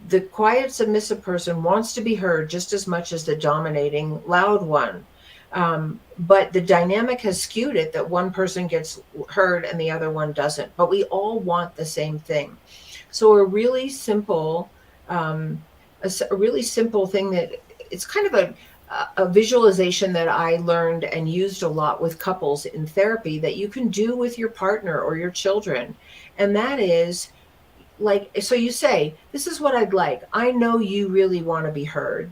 The quiet, submissive person wants to be heard just as much as the dominating, loud one. But the dynamic has skewed it that one person gets heard and the other one doesn't. But we all want the same thing. So um, a really simple thing that it's kind of a visualization that I learned and used a lot with couples in therapy that you can do with your partner or your children. And that is like, so you say, this is what I'd like. I know you really want to be heard,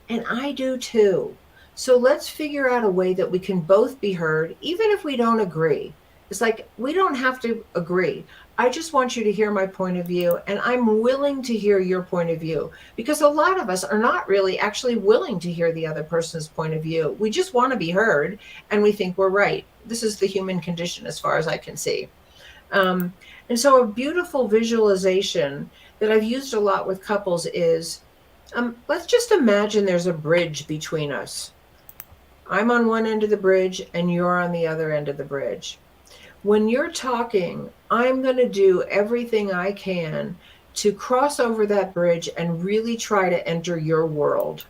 and I do too. So let's figure out a way that we can both be heard, even if we don't agree. It's like, we don't have to agree. I just want you to hear my point of view, and I'm willing to hear your point of view, because a lot of us are not really actually willing to hear the other person's point of view. We just want to be heard, and we think we're right. This is the human condition, as far as I can see. Um, and so, a beautiful visualization that I've used a lot with couples is, let's just imagine there's a bridge between us. I'm on one end of the bridge, and you're on the other end of the bridge. When you're talking, I'm going to do everything I can to cross over that bridge and really try to enter your world.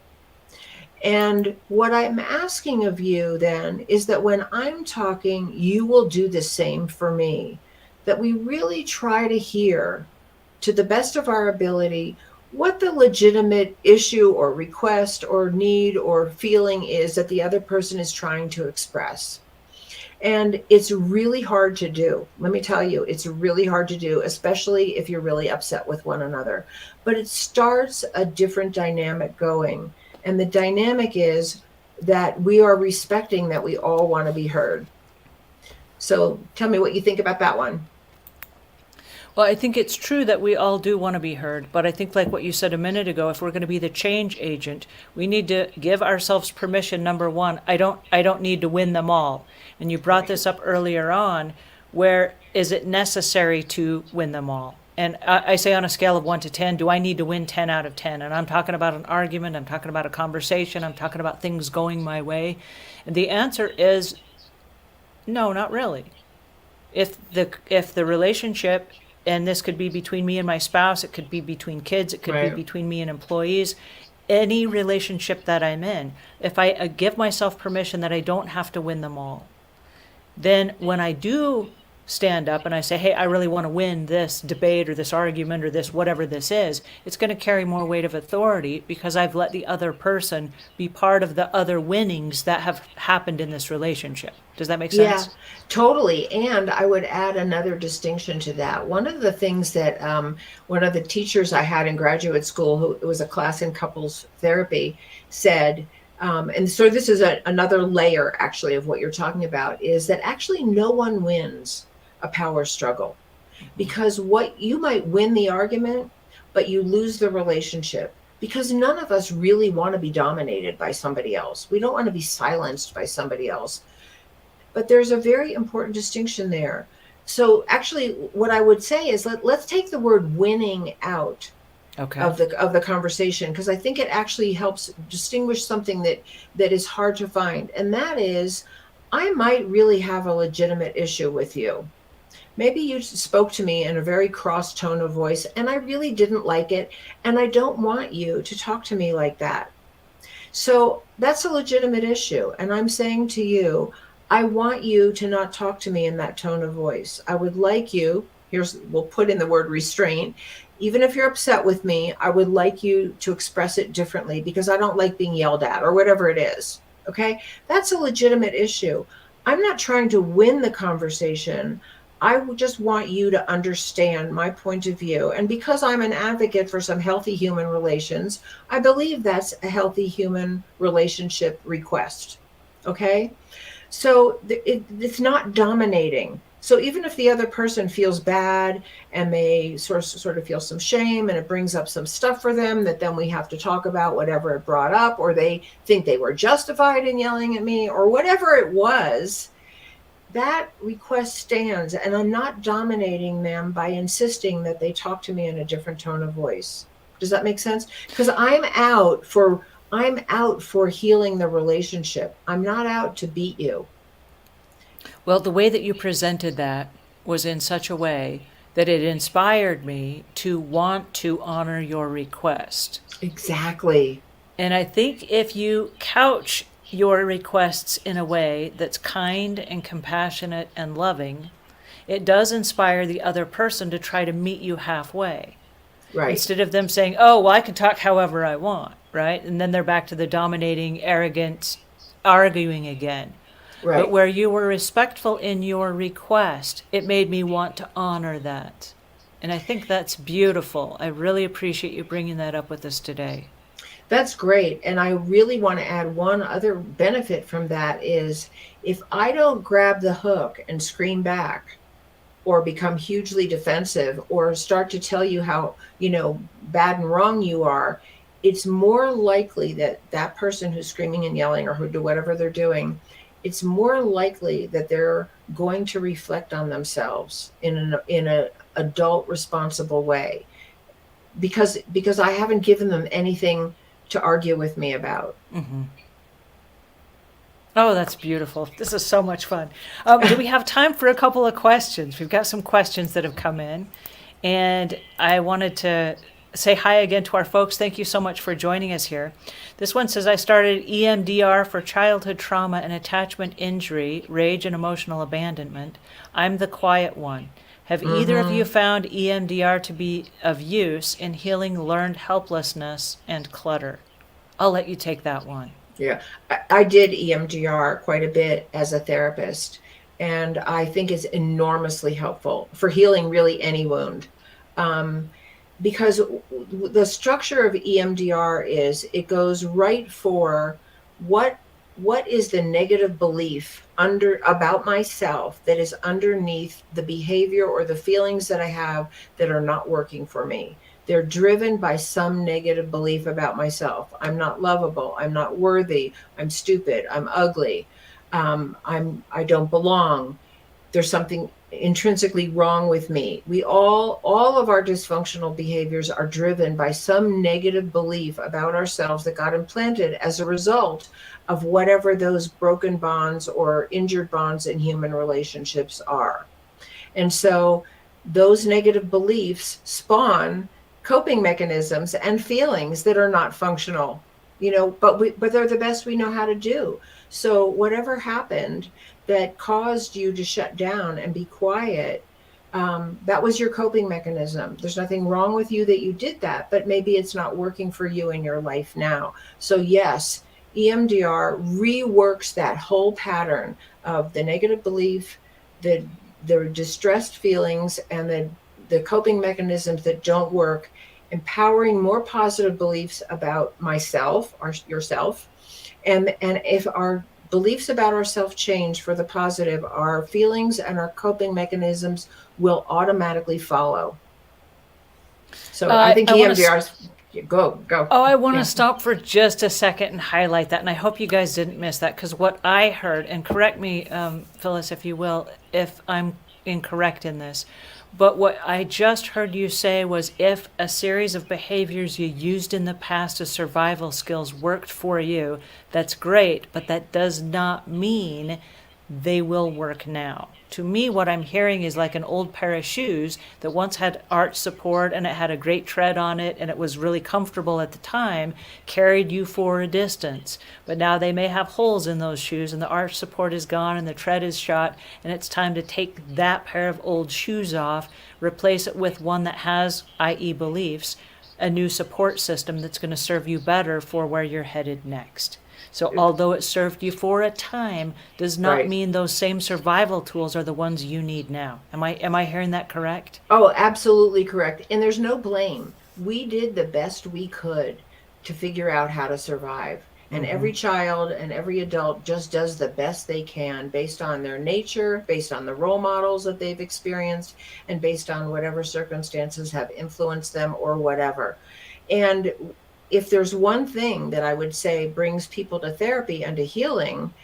And what I'm asking of you then is that when I'm talking, you will do the same for me. That we really try to hear, to the best of our ability, what the legitimate issue or request or need or feeling is that the other person is trying to express. And it's really hard to do. Let me tell you, it's really hard to do, especially if you're really upset with one another. But it starts a different dynamic going. And the dynamic is that we are respecting that we all want to be heard. So tell me what you think about that one. Well, I think it's true that we all do want to be heard, but I think, like what you said a minute ago, if we're going to be the change agent, we need to give ourselves permission. Number one, I don't need to win them all. And you brought Right. this up earlier on, where is it necessary to win them all? And I say on a scale of 1 to 10, do I need to win 10 out of 10? And I'm talking about an argument, I'm talking about a conversation, I'm talking about things going my way. And the answer is no, not really. If the relationship, and this could be between me and my spouse, it could be between kids, it could be Right. between me and employees, any relationship that I'm in, if I give myself permission that I don't have to win them all, then when I do stand up and I say, hey, I really want to win this debate or this argument or this whatever this is, it's going to carry more weight of authority because I've let the other person be part of the other winnings that have happened in this relationship. Does that make Yeah, sense? totally. And I would add another distinction to that. One of the things that one of the teachers I had in graduate school, who it was a class in couples therapy, said, and so this is another layer actually of what you're talking about, is that actually no one wins a power struggle, because what you might win the argument, but you lose the relationship. Because none of us really want to be dominated by somebody else. We don't want to be silenced by somebody else. But there's a very important distinction there. So actually, what I would say is let's take the word winning out Okay. of the conversation, because I think it actually helps distinguish something that is hard to find, and that is, I might really have a legitimate issue with you. Maybe you spoke to me in a very cross tone of voice, and I really didn't like it, and I don't want you to talk to me like that. So that's a legitimate issue. And I'm saying to you, I want you to not talk to me in that tone of voice. I would like you, we'll put in the word restraint. even if you're upset with me, I would like you to express it differently because I don't like being yelled at or whatever it is. Okay. That's a legitimate issue. I'm not trying to win the conversation. I just want you to understand my point of view. And because I'm an advocate for some healthy human relations, I believe that's a healthy human relationship request. Okay. So it's not dominating. So even if the other person feels bad and they sort of feel some shame and it brings up some stuff for them that then we have to talk about whatever it brought up, or they think they were justified in yelling at me or whatever it was, that request stands, and I'm not dominating them by insisting that they talk to me in a different tone of voice. Does that make sense? Because I'm out for healing the relationship. I'm not out to beat you. Well, the way that you presented that was in such a way that it inspired me to want to honor your request. Exactly. And I think if you couch your requests in a way that's kind and compassionate and loving, it does inspire the other person to try to meet you halfway. Right. Instead of them saying, oh, well, I can talk however I want, right? And then they're back to the dominating, arrogant, arguing again. Right. But where you were respectful in your request, it made me want to honor that. And I think that's beautiful. I really appreciate you bringing that up with us today. That's great. And I really want to add one other benefit from that is if I don't grab the hook and scream back or become hugely defensive or start to tell you how, bad and wrong you are, it's more likely that that person who's screaming and yelling or who do whatever they're doing, it's more likely that they're going to reflect on themselves in an adult responsible way because I haven't given them anything to argue with me about. Mm-hmm. Oh, that's beautiful. This is so much fun. Do we have time for a couple of questions? We've got some questions that have come in, and I wanted to say hi again to our folks. Thank you so much for joining us here. This one says, I started EMDR for childhood trauma and attachment injury, rage and emotional abandonment. I'm the quiet one. Have either of you found EMDR to be of use in healing learned helplessness and clutter? I'll let you take that one. Yeah, I did EMDR quite a bit as a therapist, and I think it's enormously helpful for healing really any wound. Because the structure of EMDR is it goes right for what is the negative belief about myself that is underneath the behavior or the feelings that I have that are not working for me. They're driven by some negative belief about myself. I'm not lovable. I'm not worthy. I'm stupid. I'm ugly. I don't belong. There's something intrinsically wrong with me. We all of our dysfunctional behaviors are driven by some negative belief about ourselves that got implanted as a result of whatever those broken bonds or injured bonds in human relationships are. And so those negative beliefs spawn coping mechanisms and feelings that are not functional, but they're the best we know how to do. So whatever happened that caused you to shut down and be quiet, that was your coping mechanism. There's nothing wrong with you that you did that, but maybe it's not working for you in your life now. So yes, EMDR reworks that whole pattern of the negative belief, the distressed feelings, and the coping mechanisms that don't work, empowering more positive beliefs about myself or yourself. And if our beliefs about ourselves change for the positive, our feelings and our coping mechanisms will automatically follow. So I think EMDR go. Oh, I want to stop for just a second and highlight that. And I hope you guys didn't miss that, because what I heard, and correct me, Phyllis, if you will, if I'm incorrect in this, but what I just heard you say was if a series of behaviors you used in the past as survival skills worked for you, that's great, but that does not mean they will work now. To me, what I'm hearing is like an old pair of shoes that once had arch support and it had a great tread on it and it was really comfortable at the time, carried you for a distance. But now they may have holes in those shoes and the arch support is gone and the tread is shot, and it's time to take that pair of old shoes off, replace it with one that has, i.e. beliefs, a new support system that's going to serve you better for where you're headed next. So although it served you for a time, does not Right. mean those same survival tools are the ones you need now. Am I hearing that correct? Oh, absolutely correct. And there's no blame. We did the best we could to figure out how to survive. And every child and every adult just does the best they can based on their nature, based on the role models that they've experienced, and based on whatever circumstances have influenced them or whatever. And if there's one thing that I would say brings people to therapy and to healing,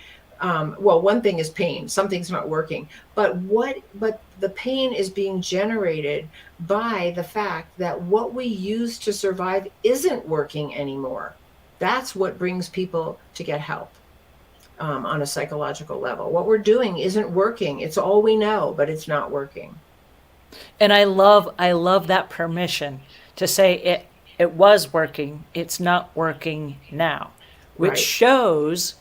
well, one thing is pain. Something's not working, but the pain is being generated by the fact that what we use to survive isn't working anymore. That's what brings people to get help on a psychological level. What we're doing isn't working. It's all we know, but it's not working. And I love that permission to say it was working, it's not working now, which Right. shows,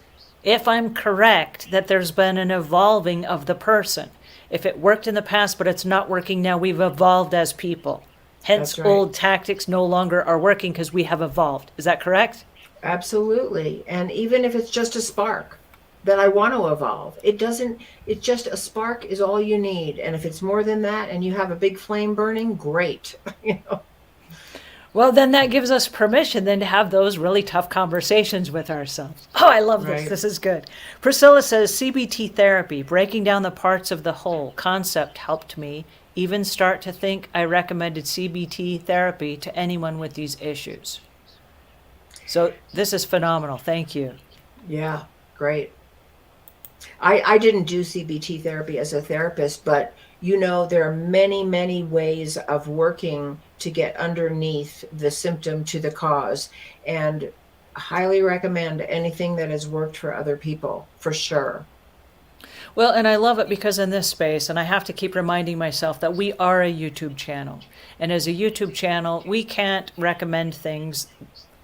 if I'm correct, that there's been an evolving of the person. If it worked in the past, but it's not working now, we've evolved as people. Hence, That's right. old tactics no longer are working because we have evolved. Is that correct? Absolutely. And even if it's just a spark that I want to evolve, it's just a spark is all you need. And if it's more than that and you have a big flame burning, great. You know? Well, then that gives us permission then to have those really tough conversations with ourselves. Oh, I love this. Right. This is good. Priscilla says CBT therapy, breaking down the parts of the whole concept, helped me even start to think I recommended CBT therapy to anyone with these issues. So this is phenomenal. Thank you. Yeah, great. I didn't do CBT therapy as a therapist, but there are many, many ways of working to get underneath the symptom to the cause, and highly recommend anything that has worked for other people, for sure. Well, and I love it because in this space, and I have to keep reminding myself that we are a YouTube channel. And as a YouTube channel, we can't recommend things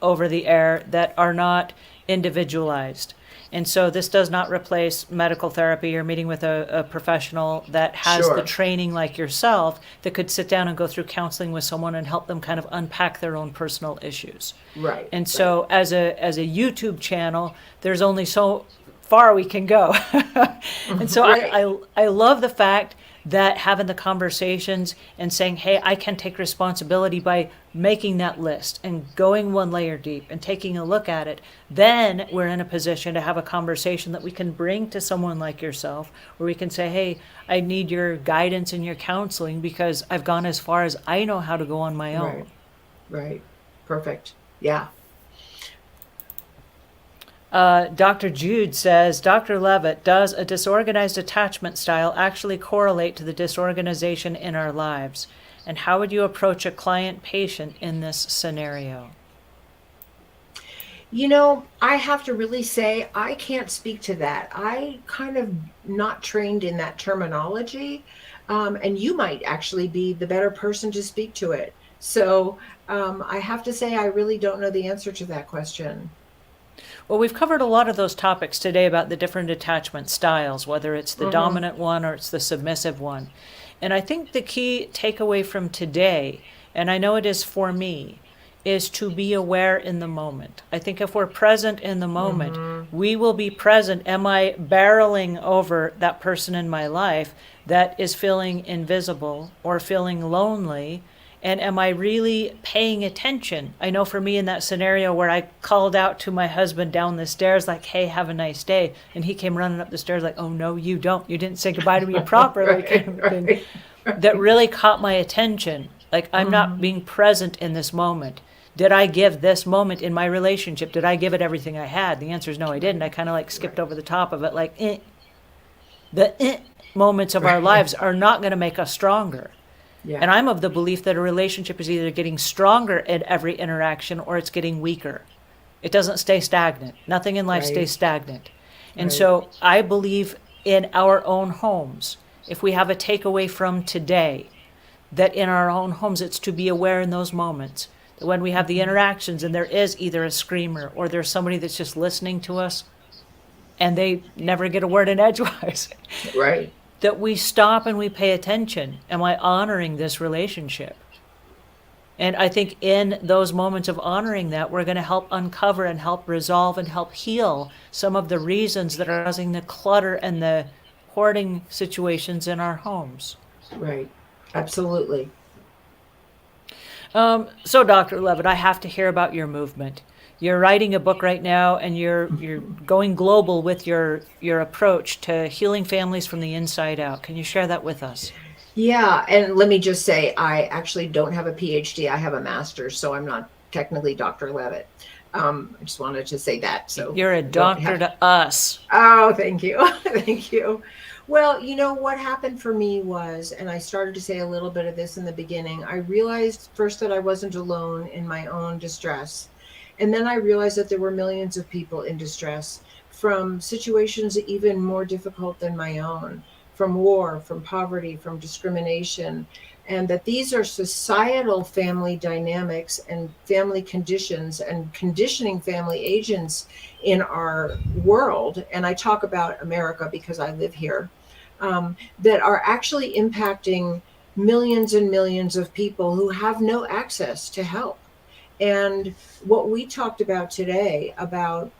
over the air that are not individualized. And so this does not replace medical therapy or meeting with a professional that has Sure. the training like yourself that could sit down and go through counseling with someone and help them kind of unpack their own personal issues. Right. And so as a YouTube channel, there's only so far we can go. And so Right. I love the fact that having the conversations and saying, hey, I can take responsibility by making that list and going one layer deep and taking a look at it, then we're in a position to have a conversation that we can bring to someone like yourself, where we can say, hey, I need your guidance and your counseling because I've gone as far as I know how to go on my own. Right. Right. Perfect. Yeah. Dr. Jude says, Dr. Leavitt, does a disorganized attachment style actually correlate to the disorganization in our lives? And how would you approach a client patient in this scenario? I have to really say, I can't speak to that. I kind of not trained in that terminology. And you might actually be the better person to speak to it. So I have to say, I really don't know the answer to that question. Well, we've covered a lot of those topics today about the different attachment styles, whether it's the dominant one or it's the submissive one. And I think the key takeaway from today, and I know it is for me, is to be aware in the moment. I think if we're present in the moment, we will be present. Am I barreling over that person in my life that is feeling invisible or feeling lonely? And am I really paying attention? I know for me in that scenario where I called out to my husband down the stairs like, hey, have a nice day. And he came running up the stairs like, oh, no, you don't. You didn't say goodbye to me properly. Kind of thing. That really caught my attention. Like, I'm not being present in this moment. Did I give this moment in my relationship, did I give it everything I had? The answer is no, I didn't. I kind of like skipped over the top of it like, The moments of our lives are not going to make us stronger. Yeah. And I'm of the belief that a relationship is either getting stronger at every interaction or it's getting weaker. It doesn't stay stagnant. Nothing in life Right. stays stagnant. And Right. so I believe in our own homes, if we have a takeaway from today, that in our own homes, it's to be aware in those moments that when we have the interactions and there is either a screamer or there's somebody that's just listening to us and they never get a word in edgewise, Right. that we stop and we pay attention. Am I honoring this relationship? And I think in those moments of honoring that, we're going to help uncover and help resolve and help heal some of the reasons that are causing the clutter and the hoarding situations in our homes. Right. Absolutely. So, Dr. Leavitt, I have to hear about your movement. You're writing a book right now, and you're going global with your approach to healing families from the inside out. Can you share that with us? Yeah, and let me just say, I actually don't have a PhD. I have a master's, so I'm not technically Dr. Leavitt. I just wanted to say that. So You're a doctor to us. Oh, thank you. Thank you. Well, what happened for me was, and I started to say a little bit of this in the beginning, I realized first that I wasn't alone in my own distress. And then I realized that there were millions of people in distress from situations even more difficult than my own, from war, from poverty, from discrimination, and that these are societal family dynamics and family conditions and conditioning family agents in our world. And I talk about America because I live here, that are actually impacting millions and millions of people who have no access to help. And what we talked about today about,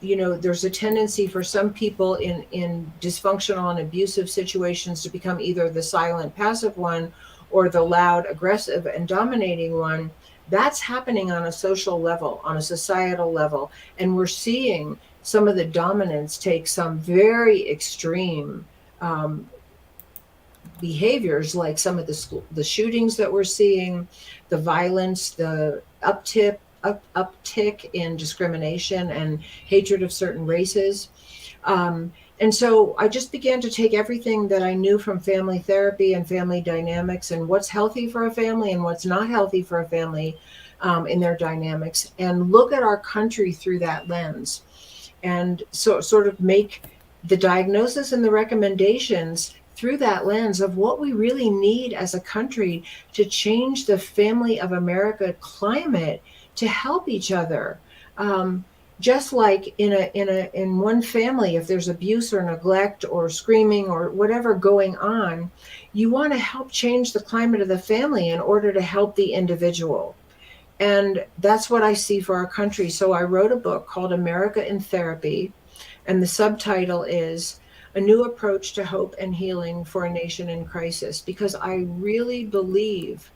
there's a tendency for some people in dysfunctional and abusive situations to become either the silent, passive one or the loud, aggressive, and dominating one. That's happening on a social level, on a societal level. And we're seeing some of the dominants take some very extreme behaviors, like some of the shootings that we're seeing, the violence, the uptick in discrimination and hatred of certain races. And so I just began to take everything that I knew from family therapy and family dynamics and what's healthy for a family and what's not healthy for a family in their dynamics, and look at our country through that lens, and so sort of make the diagnosis and the recommendations through that lens of what we really need as a country to change the family of America climate to help each other. Just like in one family, if there's abuse or neglect or screaming or whatever going on, you want to help change the climate of the family in order to help the individual. And that's what I see for our country. So I wrote a book called America in Therapy, and the subtitle is A New Approach to Hope and Healing for a Nation in Crisis, because I really believe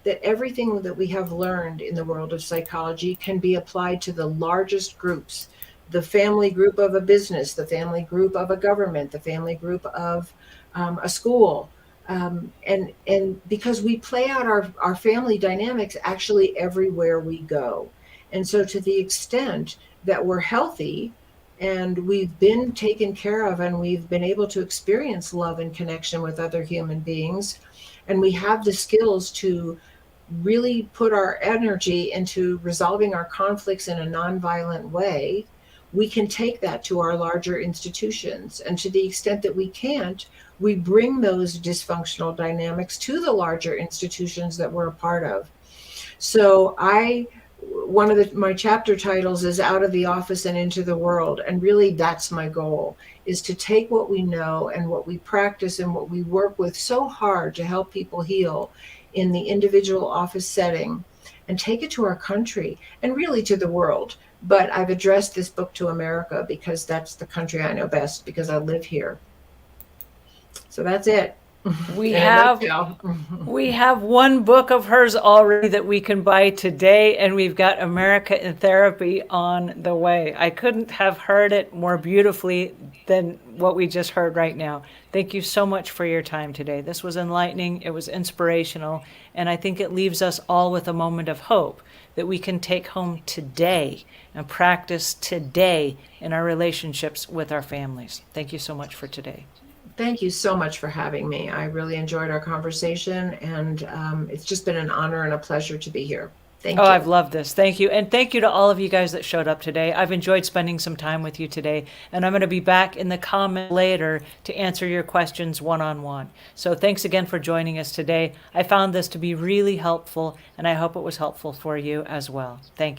that everything that we have learned in the world of psychology can be applied to the largest groups, the family group of a business, the family group of a government, the family group of a school. And because we play out our family dynamics actually everywhere we go. And so to the extent that we're healthy and we've been taken care of and we've been able to experience love and connection with other human beings, and we have the skills to really put our energy into resolving our conflicts in a nonviolent way, we can take that to our larger institutions. And to the extent that we can't, we bring those dysfunctional dynamics to the larger institutions that we're a part of. So one of my chapter titles is Out of the Office and Into the World. And really that's my goal, is to take what we know and what we practice and what we work with so hard to help people heal in the individual office setting, and take it to our country and really to the world. But I've addressed this book to America because that's the country I know best, because I live here. So that's it. We have one book of hers already that we can buy today, and we've got America in Therapy on the way. I couldn't have heard it more beautifully than what we just heard right now. Thank you so much for your time today. This was enlightening, it was inspirational, and I think it leaves us all with a moment of hope that we can take home today and practice today in our relationships with our families. Thank you so much for today. Thank you so much for having me. I really enjoyed our conversation, and it's just been an honor and a pleasure to be here. Thank Oh, I've you. loved this. Thank you. And thank you to all of you guys that showed up today. I've enjoyed spending some time with you today. And I'm going to be back in the comment later to answer your questions one-on-one. So thanks again for joining us today. I found this to be really helpful, and I hope it was helpful for you as well. Thank you.